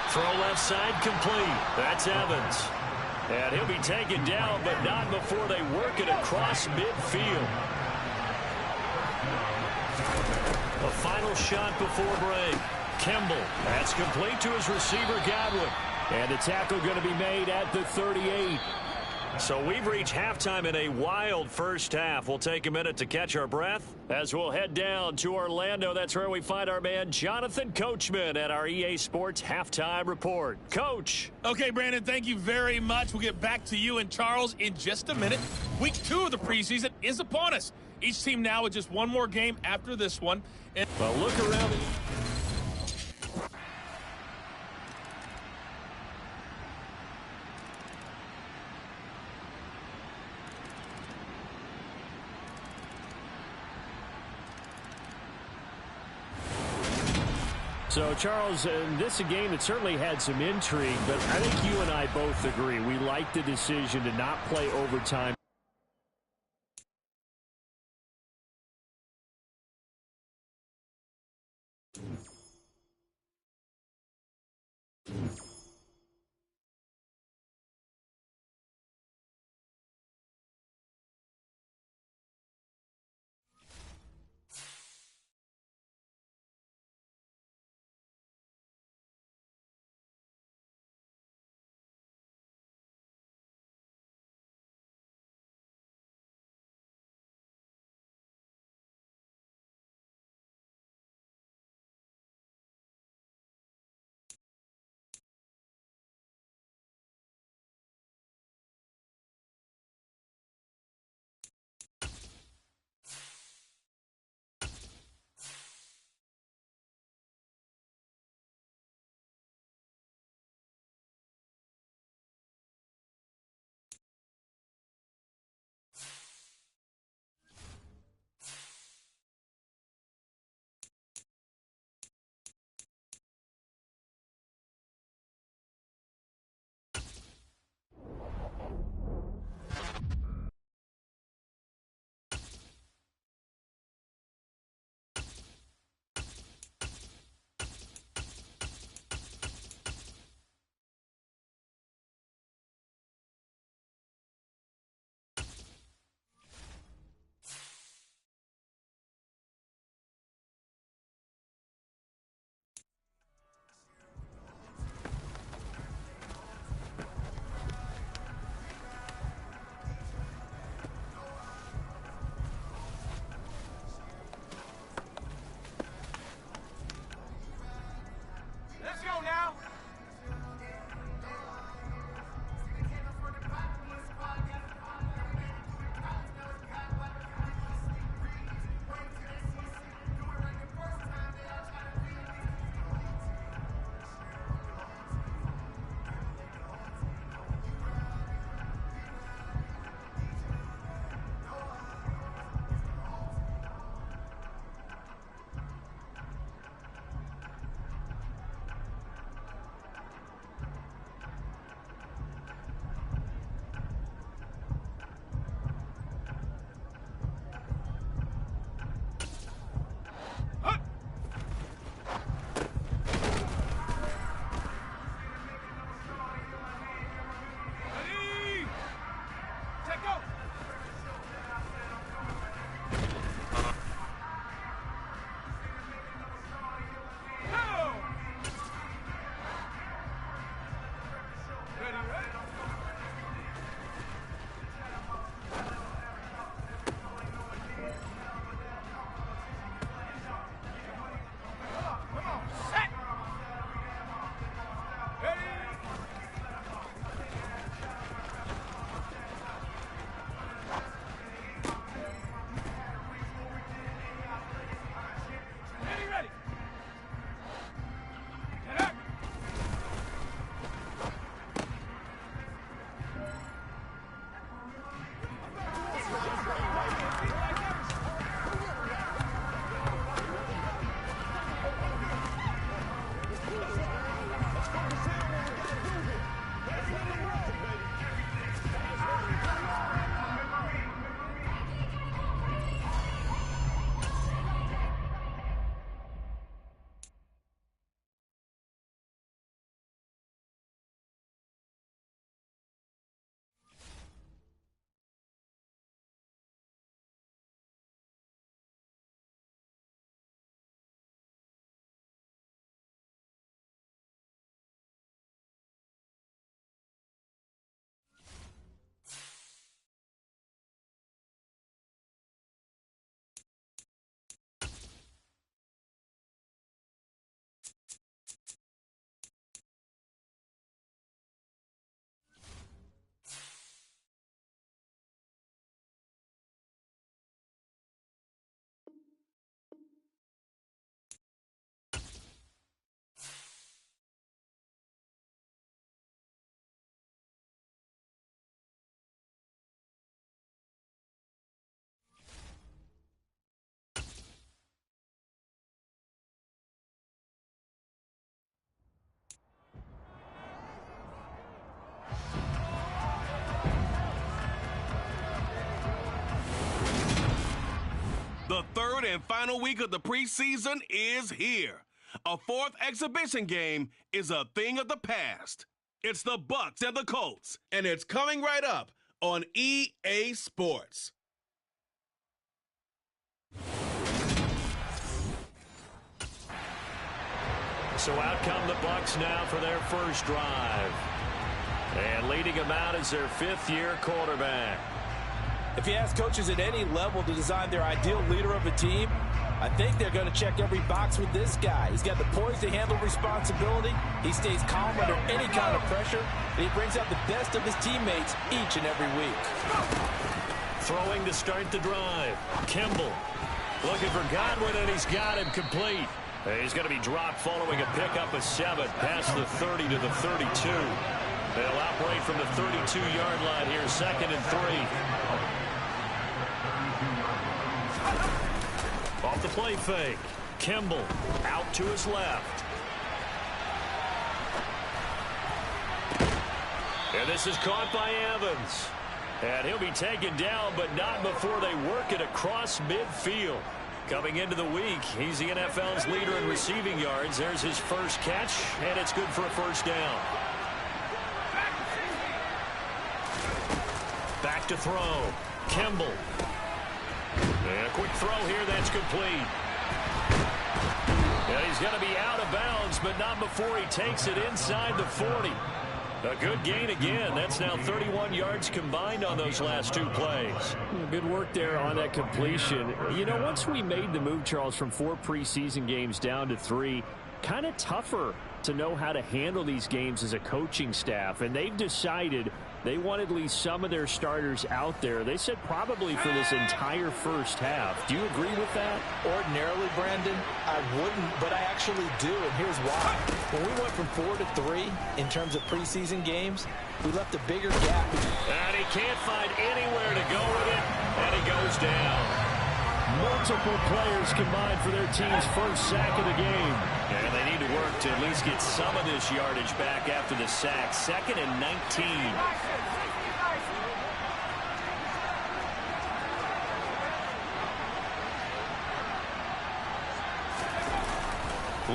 Throw left side complete. That's Evans. And he'll be taken down, but not before they work it across midfield. A final shot before break. Kimball. That's complete to his receiver, Godwin. And the tackle going to be made at the 38. So we've reached halftime in a wild first half. We'll take a minute to catch our breath as we'll head down to Orlando. That's where we find our man Jonathan Coachman at our EA Sports Halftime Report. Coach. Okay, Brandon, thank you very much. We'll get back to you and Charles in just a minute. Week 2 of the preseason is upon us. Each team now with just one more game after this one. And well, look around. So, Charles, this is a game that certainly had some intrigue, but I think you and I both agree. We like the decision to not play overtime. The third and final week of the preseason is here. A fourth exhibition game is a thing of the past. It's the Bucs and the Colts, and it's coming right up on EA Sports. So out come the Bucs now for their first drive. And leading them out is their fifth-year quarterback. If you ask coaches at any level to design their ideal leader of a team, I think they're going to check every box with this guy. He's got the poise to handle responsibility. He stays calm under any kind of pressure. And he brings out the best of his teammates each and every week. Throwing to start the drive. Kimball looking for Godwin, and he's got him complete. He's going to be dropped following a pickup of 7 past the 30 to the 32. They'll operate from the 32-yard line here, 2nd and 3. Off the play fake. Kimball out to his left. And this is caught by Evans. And he'll be taken down, but not before they work it across midfield. Coming into the week, he's the NFL's leader in receiving yards. There's his first catch, and it's good for a first down. Back to throw. Kimball. And a quick throw here, that's complete. And he's going to be out of bounds, but not before he takes it inside the 40. A good gain again. That's now 31 yards combined on those last 2 plays. Good work there on that completion. You know, once we made the move, Charles, from 4 preseason games down to 3, kind of tougher to know how to handle these games as a coaching staff. And they've decided they want at least some of their starters out there. They said probably for this entire first half. Do you agree with that? Ordinarily, Brandon, I wouldn't, but I actually do, and here's why. When we went from 4 to 3 in terms of preseason games, we left a bigger gap. And he can't find anywhere to go with it, and he goes down. Multiple players combined for their team's first sack of the game. And they need to work to at least get some of this yardage back after the sack. 2nd and 19.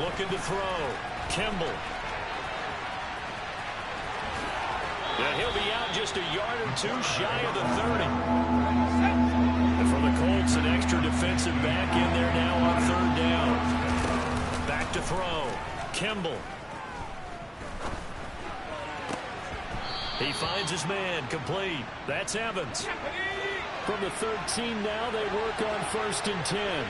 Looking to throw. Kimball. And he'll be out just a yard or 2 shy of the 30. And for the Colts, an extra defensive back in there now on 3rd down. Back to throw. Kimball. He finds his man, complete. That's Evans. From the 13 now, they work on 1st and 10.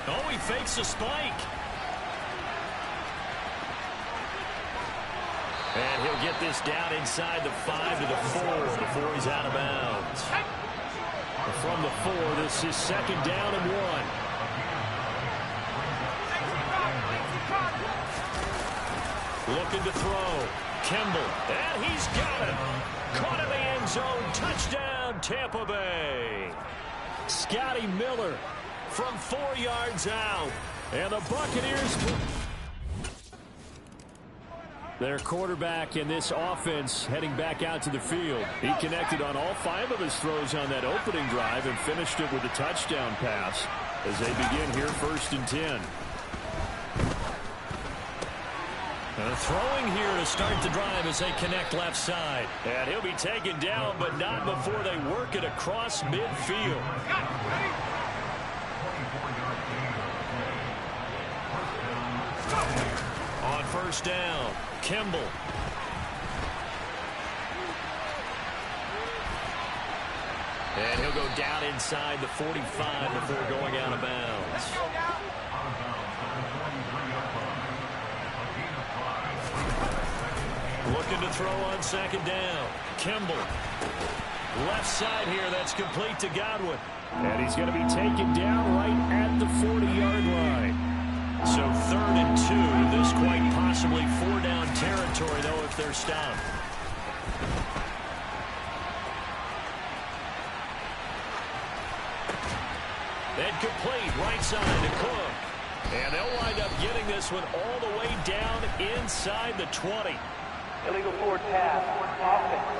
Oh, he fakes a spike. And he'll get this down inside the 5 to the 4 before he's out of bounds. From the 4, this is 2nd down and 1. Looking to throw. Kimball. And he's got it. Caught in the end zone. Touchdown, Tampa Bay. Scotty Miller from 4 yards out. And the Buccaneers... Their quarterback in this offense heading back out to the field. He connected on all 5 of his throws on that opening drive and finished it with a touchdown pass as they begin here 1st and 10. Throwing here to start the drive as they connect left side. And he'll be taken down, but not before they work it across midfield. On 1st down, Kimball. And he'll go down inside the 45 before going out of bounds. Looking to throw on 2nd down. Kimball. Left side here, that's complete to Godwin. And he's going to be taken down right at the 40-yard line. So 3rd and 2. This quite possibly 4-down territory, though, if they're stopped. And complete right side to Cook. And they'll wind up getting this one all the way down inside the 20. Illegal forward pass. Offense.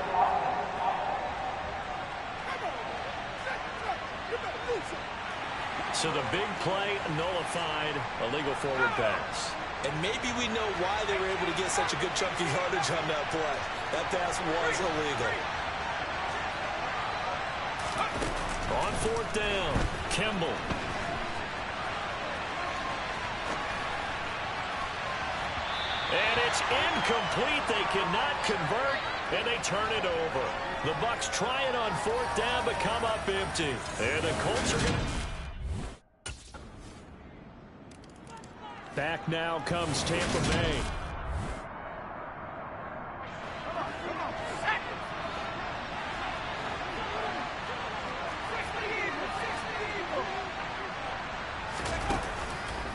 So the big play nullified, illegal forward pass. And maybe we know why they were able to get such a good chunk of yardage on that play. That pass was illegal. On fourth down, Kimball. And it's incomplete. They cannot convert, and they turn it over. The Bucs try it on fourth down, but come up empty. And the Colts are going to... Back now comes Tampa Bay.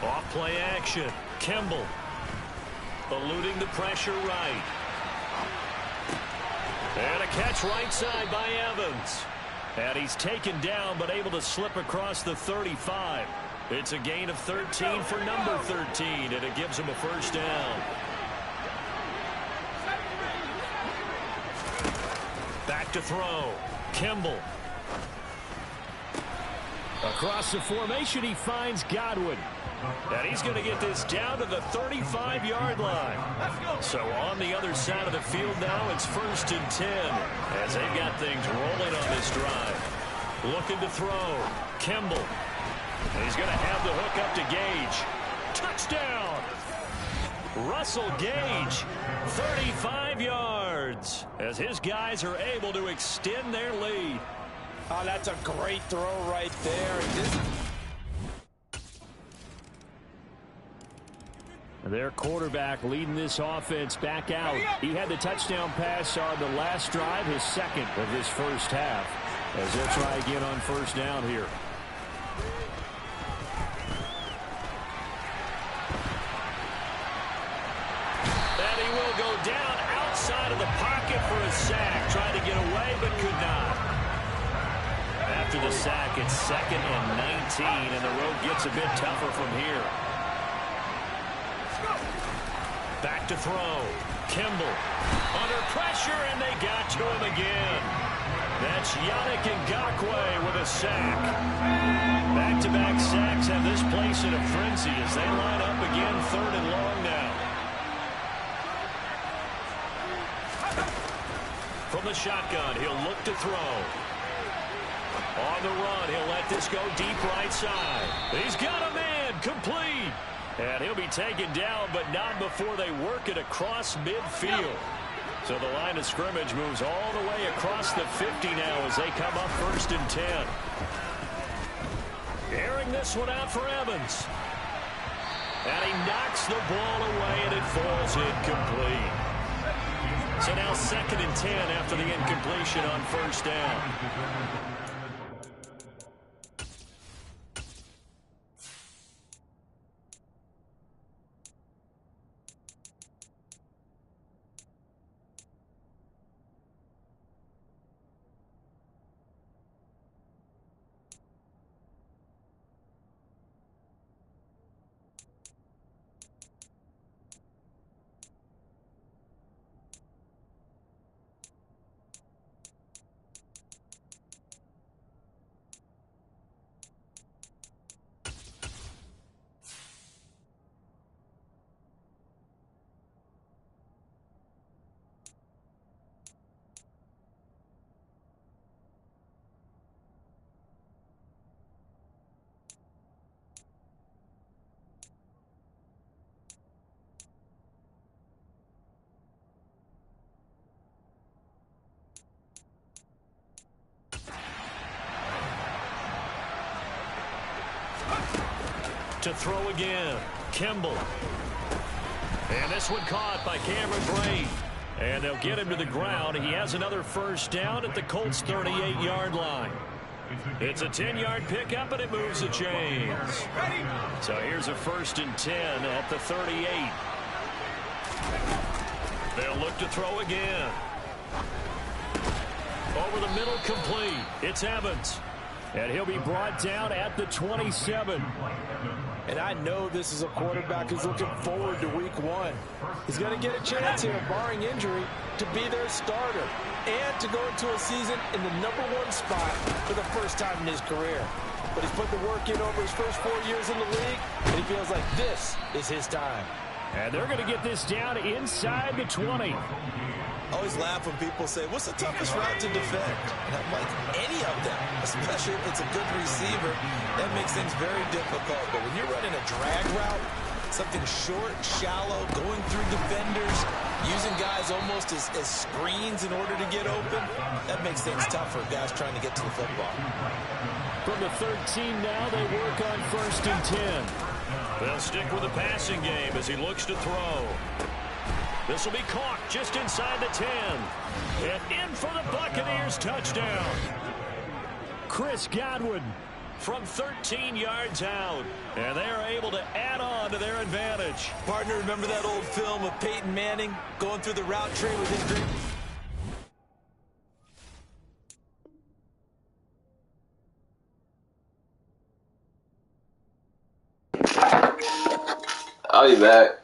Off play action. Kimball eluding the pressure right. And a catch right side by Evans. And he's taken down but able to slip across the 35. It's a gain of 13 for number 13, and it gives him a first down. Back to throw. Kimball. Across the formation, he finds Godwin. And he's going to get this down to the 35-yard line. So on the other side of the field now, it's 1st and 10 as they've got things rolling on this drive. Looking to throw. Kimball. He's going to have the hook up to Gage. Touchdown! Russell Gage, 35 yards, as his guys are able to extend their lead. Oh, that's a great throw right there. Their quarterback leading this offense back out. He had the touchdown pass on the last drive, his second of this first half, as they'll try again on first down here. And he will go down outside of the pocket for a sack. Tried to get away, but could not. After the sack, it's 2nd and 19, and the road gets a bit tougher from here. Back to throw. Kimball under pressure, and they got to him again. That's Yannick Ngakoue with a sack. Back-to-back sacks have this place in a frenzy as they line up again 3rd and long now. From the shotgun, he'll look to throw. On the run, he'll let this go deep right side. He's got a man, complete. And he'll be taken down, but not before they work it across midfield. So the line of scrimmage moves all the way across the 50 now as they come up 1st and 10. Airing this one out for Evans. And he knocks the ball away, and it falls incomplete. So now 2nd and 10 after the incompletion on first down. To throw again, Kimball. And this one caught by Cameron Brate. And they'll get him to the ground. He has another first down at the Colts' 38-yard line. It's a 10-yard pickup, and it moves the chains. So here's a 1st and 10 at the 38. They'll look to throw again. Over the middle, complete. It's Evans. And he'll be brought down at the 27. And I know this is a quarterback who's looking forward to week 1. He's going to get a chance here, barring injury, to be their starter and to go into a season in the #1 spot for the first time in his career. But he's put the work in over his first 4 years in the league, and he feels like this is his time. And they're going to get this down inside the 20. I always laugh when people say, what's the toughest route to defend? And I'm like, any of them, especially if it's a good receiver. That makes things very difficult. But when you're running a drag route, something short, shallow, going through defenders, using guys almost as screens in order to get open, that makes things tough for guys trying to get to the football. From the 13 now, they work on 1st and 10. They'll stick with the passing game as he looks to throw. This will be caught just inside the 10. And in for the Buccaneers touchdown. Chris Godwin From 13 yards out. And they are able to add on to their advantage. Partner, remember that old film of Peyton Manning going through the route tree with his dream? I'll be back.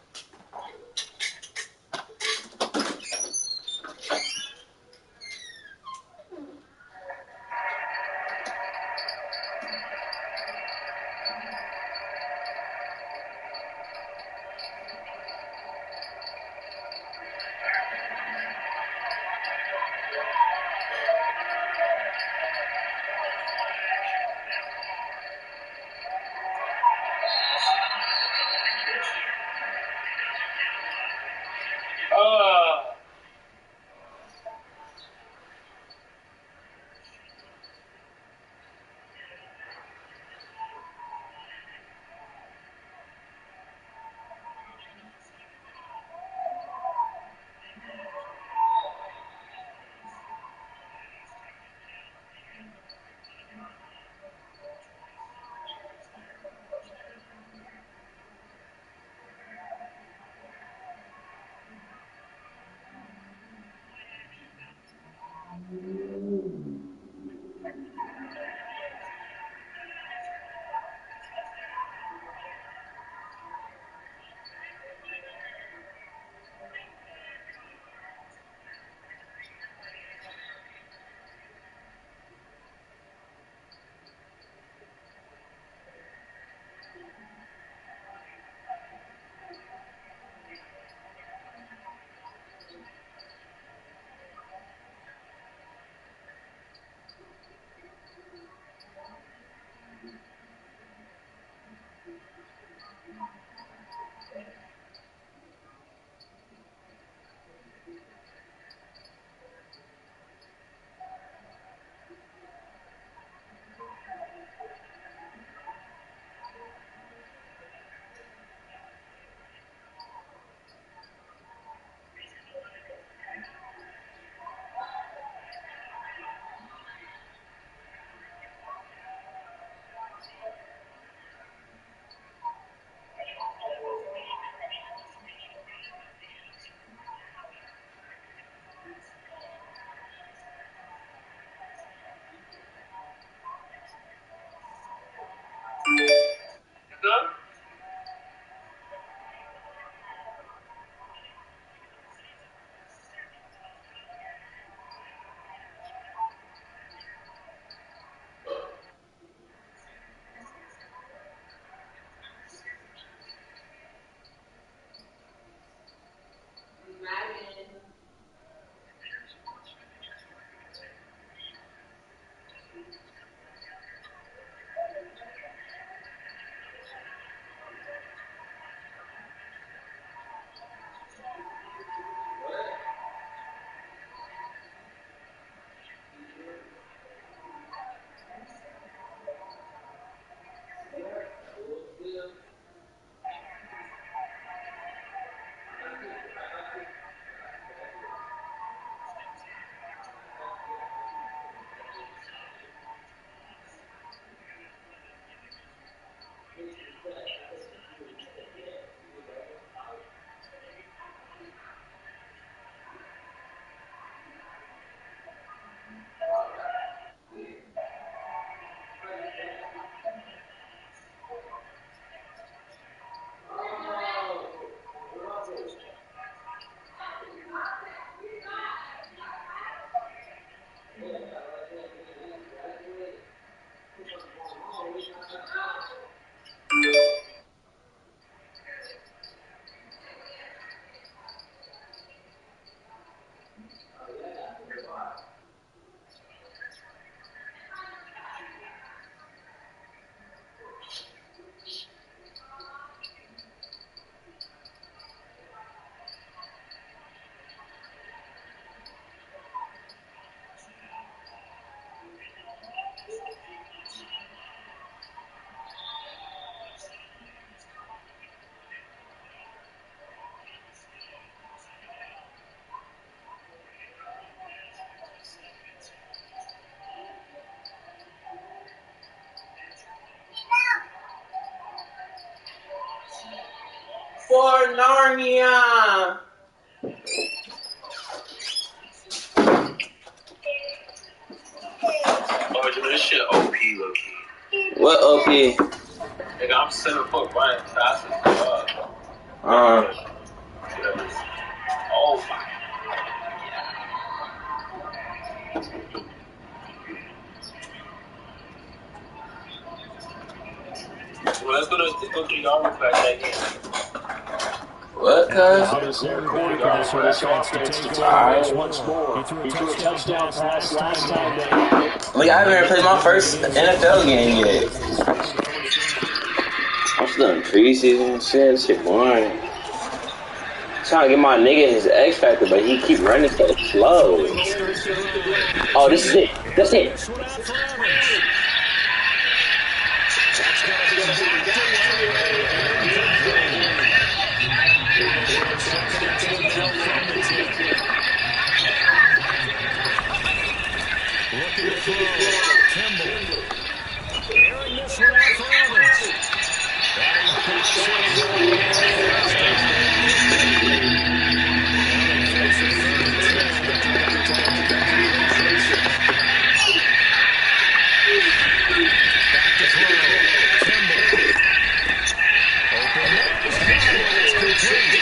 For Narnia. Oh, dude, this shit OP, low-key. What OP? Nigga, I'm 7 foot running fast as fuck. Oh my. Well, let's go to y'all back that game. What, cuz? He threw a touchdown pass last time. Like, I haven't even played my first NFL game yet. I'm still in preseason and shit. This shit boring. Trying to get my nigga his X Factor, but he keep running so slow. Oh, this is it. That's it. Looking to throw. Kimball. Airing this one out for Evans. Back to throw. Kimball. Open man is covered. It's complete.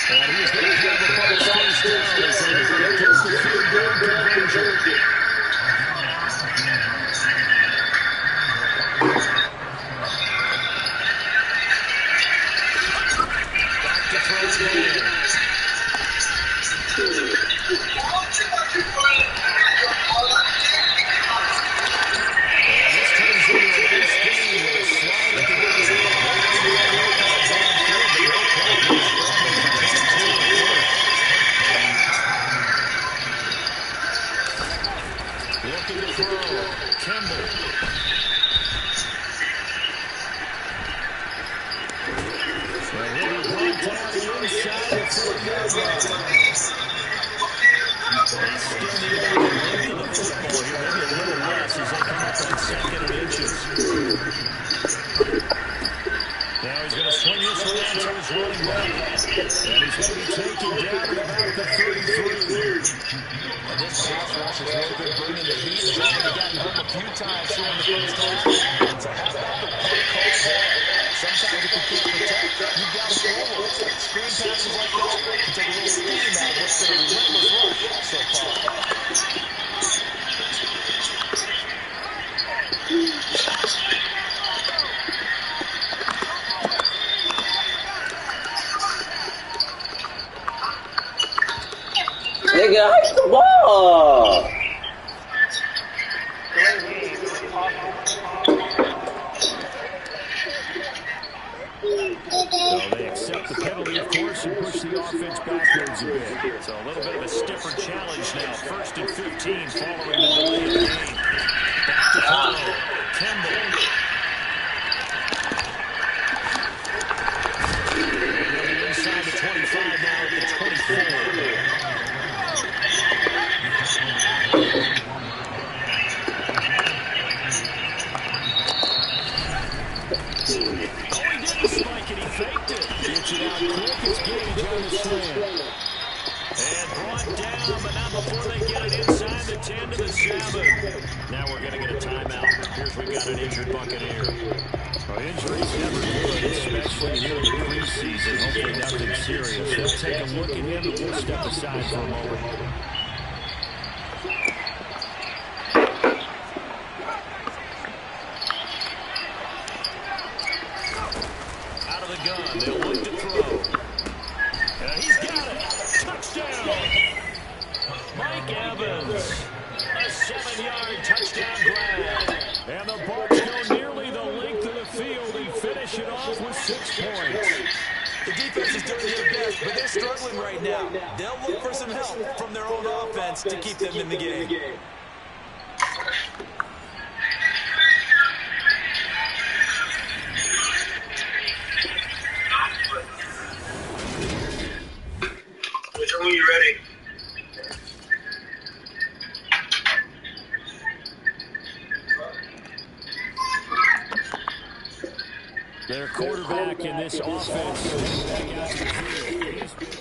And he's going to have a first down. So he's going to get the field goal conversion. Looking to throw. Kimball. And he'll be brought down the inside the 30-yard line. Still needing the length of the football here, maybe a little less as they come up on 2nd and inches. Now he's going to swing this one out to his running back. And he's going to be taken down at about the 33. And this pass rush has really been bringing the heat. He's already gotten home a few times here in the first half. And so how about the play call there? Sometimes if you can't protect, you've got to score. Screen passes like that can take a little steam out of what's been a relentless rush so far. Nigga, hike the ball. So they accept the penalty, of course, and push the offense backwards a bit. So a little bit of a stiffer challenge now. 1st and 15 following the delay of the game. Back to throw. Kimball. And they'll be inside the 25 now at the 24. Spike and he faked it. Gets it out quick. It's Gage on the slam. And brought down, but not before they get it inside the 10 to the 7. Now we're going to get a timeout. Here's we've got an injured Buccaneer. Well, injuries never good, especially here in the preseason. Hopefully nothing serious. They'll take a look at him and we'll step aside for a moment. They'll look to throw. And he's got it. Touchdown. Mike Evans. A 7-yard touchdown grab. And the Bucs go nearly the length of the field and finish it off with 6 points. The defense is doing their best, but they're struggling right now. They'll look for some help from their own offense to keep them in the game. When you ready. Their quarterback in this offense back out to the field.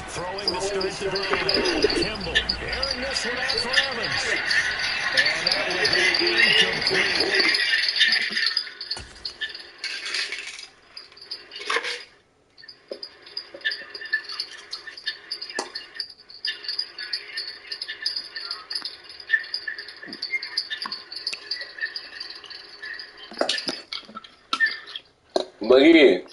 Throwing to start the drive. Kimball airing this one out for Evans. And that will be incomplete. Boogie.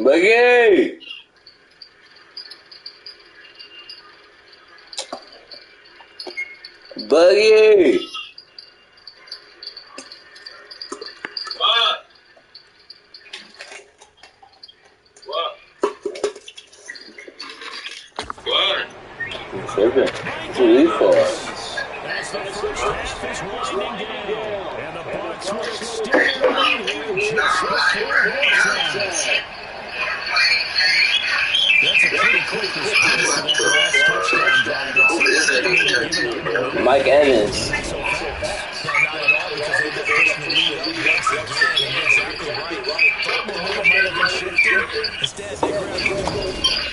Boogie! Boogie! What? What? What? Tripping. What are you for? As the first half is winding down, and the Bucs will extend their lead here just before halftime. That's a pretty quick response to that last touchdown drive. Mike Evans. No, not at all, because they got pushing the lead up once again, and you're exactly right. Thought momentum might have been shifting. Instead, they grabbed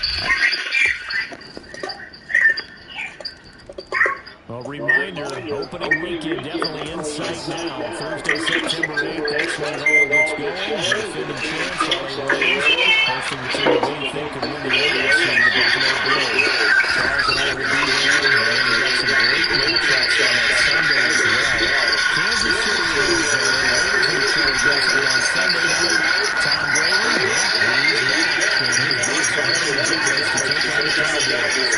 A reminder, opening weekend definitely in sight now. Thursday, September 8th, that's when it all gets going. The defending champs, LA Rams, hosting the team they think could win the AFC, the Buffalo Bills. Charles and I will be there, and then we got some great matchups on that Sunday as well. Kansas City is Raiders in charge on Sunday night. Tom Brady, he's back, and his boots are ready to take on the Cowboys.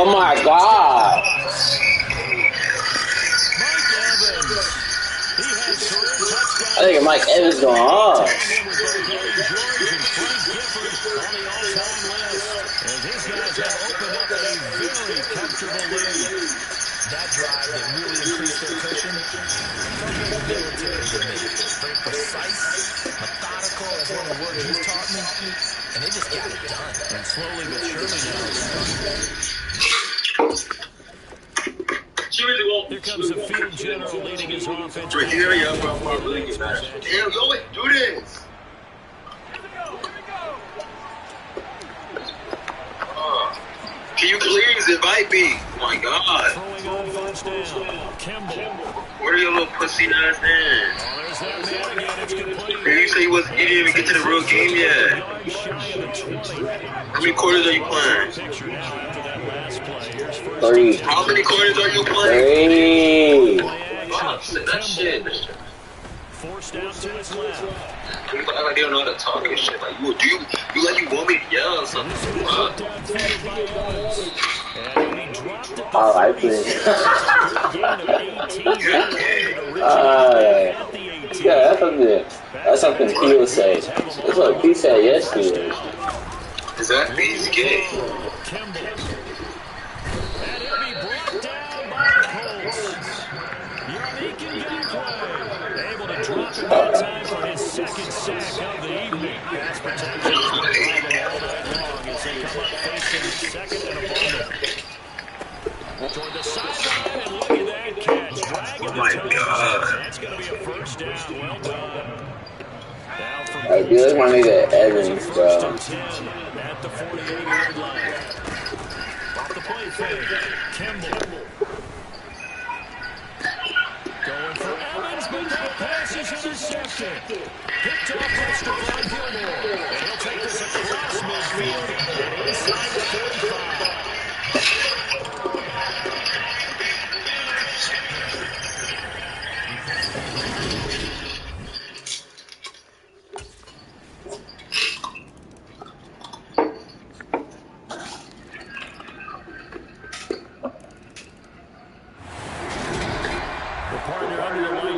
Oh my God. Mike Evans. He has career touchdowns. I think Mike Evans going hard. With both Eddie George and Frank Gifford on the all-time list, as his guys have opened up a very comfortable lead. That drive that really increased their cushion felt very military to me. Very precise, methodical, that's one of the words you've taught me. And they just got it done. And slowly but surely now. Here comes the field general leading his offense. Right here, yeah, bro. I really get mad. Damn, you always do this. Can you please invite me? Oh my God. Throwing on first down. Kimball. What are your little pussy ass hands? Oh, there's that man again. It's complete. You say you didn't even get to the real game yet. How many quarters are you playing? 3. How many quarters are you playing? 3. Fuck, say that shit. Forced down to his left. People act like they don't know how to talk and shit. Like, you like you want me to yell or something. Alright, please. Yeah, that's something P would say. That's what P said yesterday. Is that P's gay? Drop it on time for his second sack of the evening. Pass protection all night long as they come up facing second and a bundle. Toward the sideline, and look at that catch. Dragging oh my God. That's going to be a first down. Well done. I do like my nigga Evans, bro. At the 48-yard line. Off the play fake. Kimball. Going for Evans, but that pass is intercepted. Picked off by Stephon Gilmore. And he'll take this across midfield and inside the 45.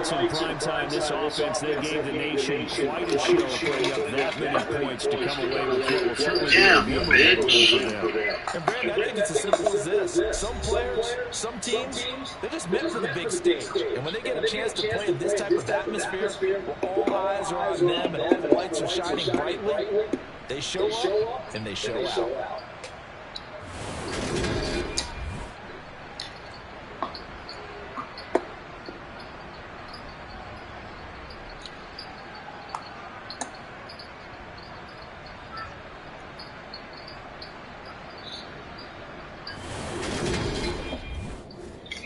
In prime time, this offense, they gave the nation quite a show, putting up that many points to come away with what will certainly be a memorable win for them. And Brandon, I think it's as simple as this. Some players, some teams, they're just meant for the big stage. And when they get a chance to play in this type of atmosphere, where all eyes are on them and all the lights are shining brightly, they show up and they show out.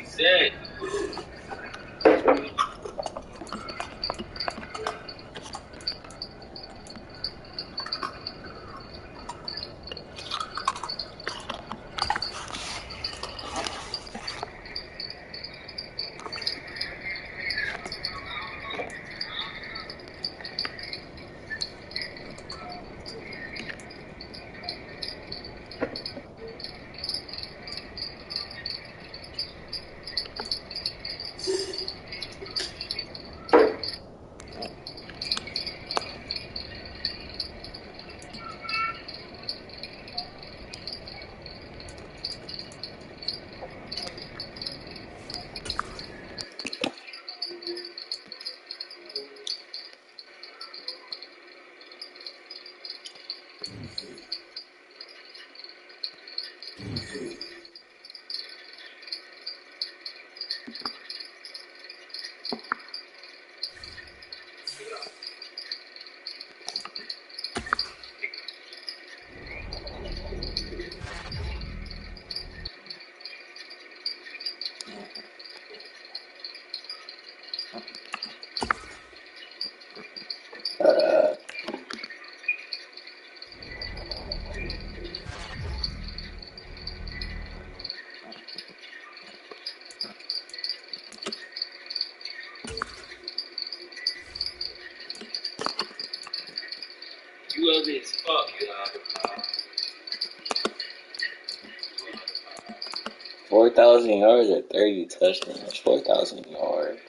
Sick. You ugly as fuck, you know. 4,000 yards or 30 touchdowns? 4,000 yards.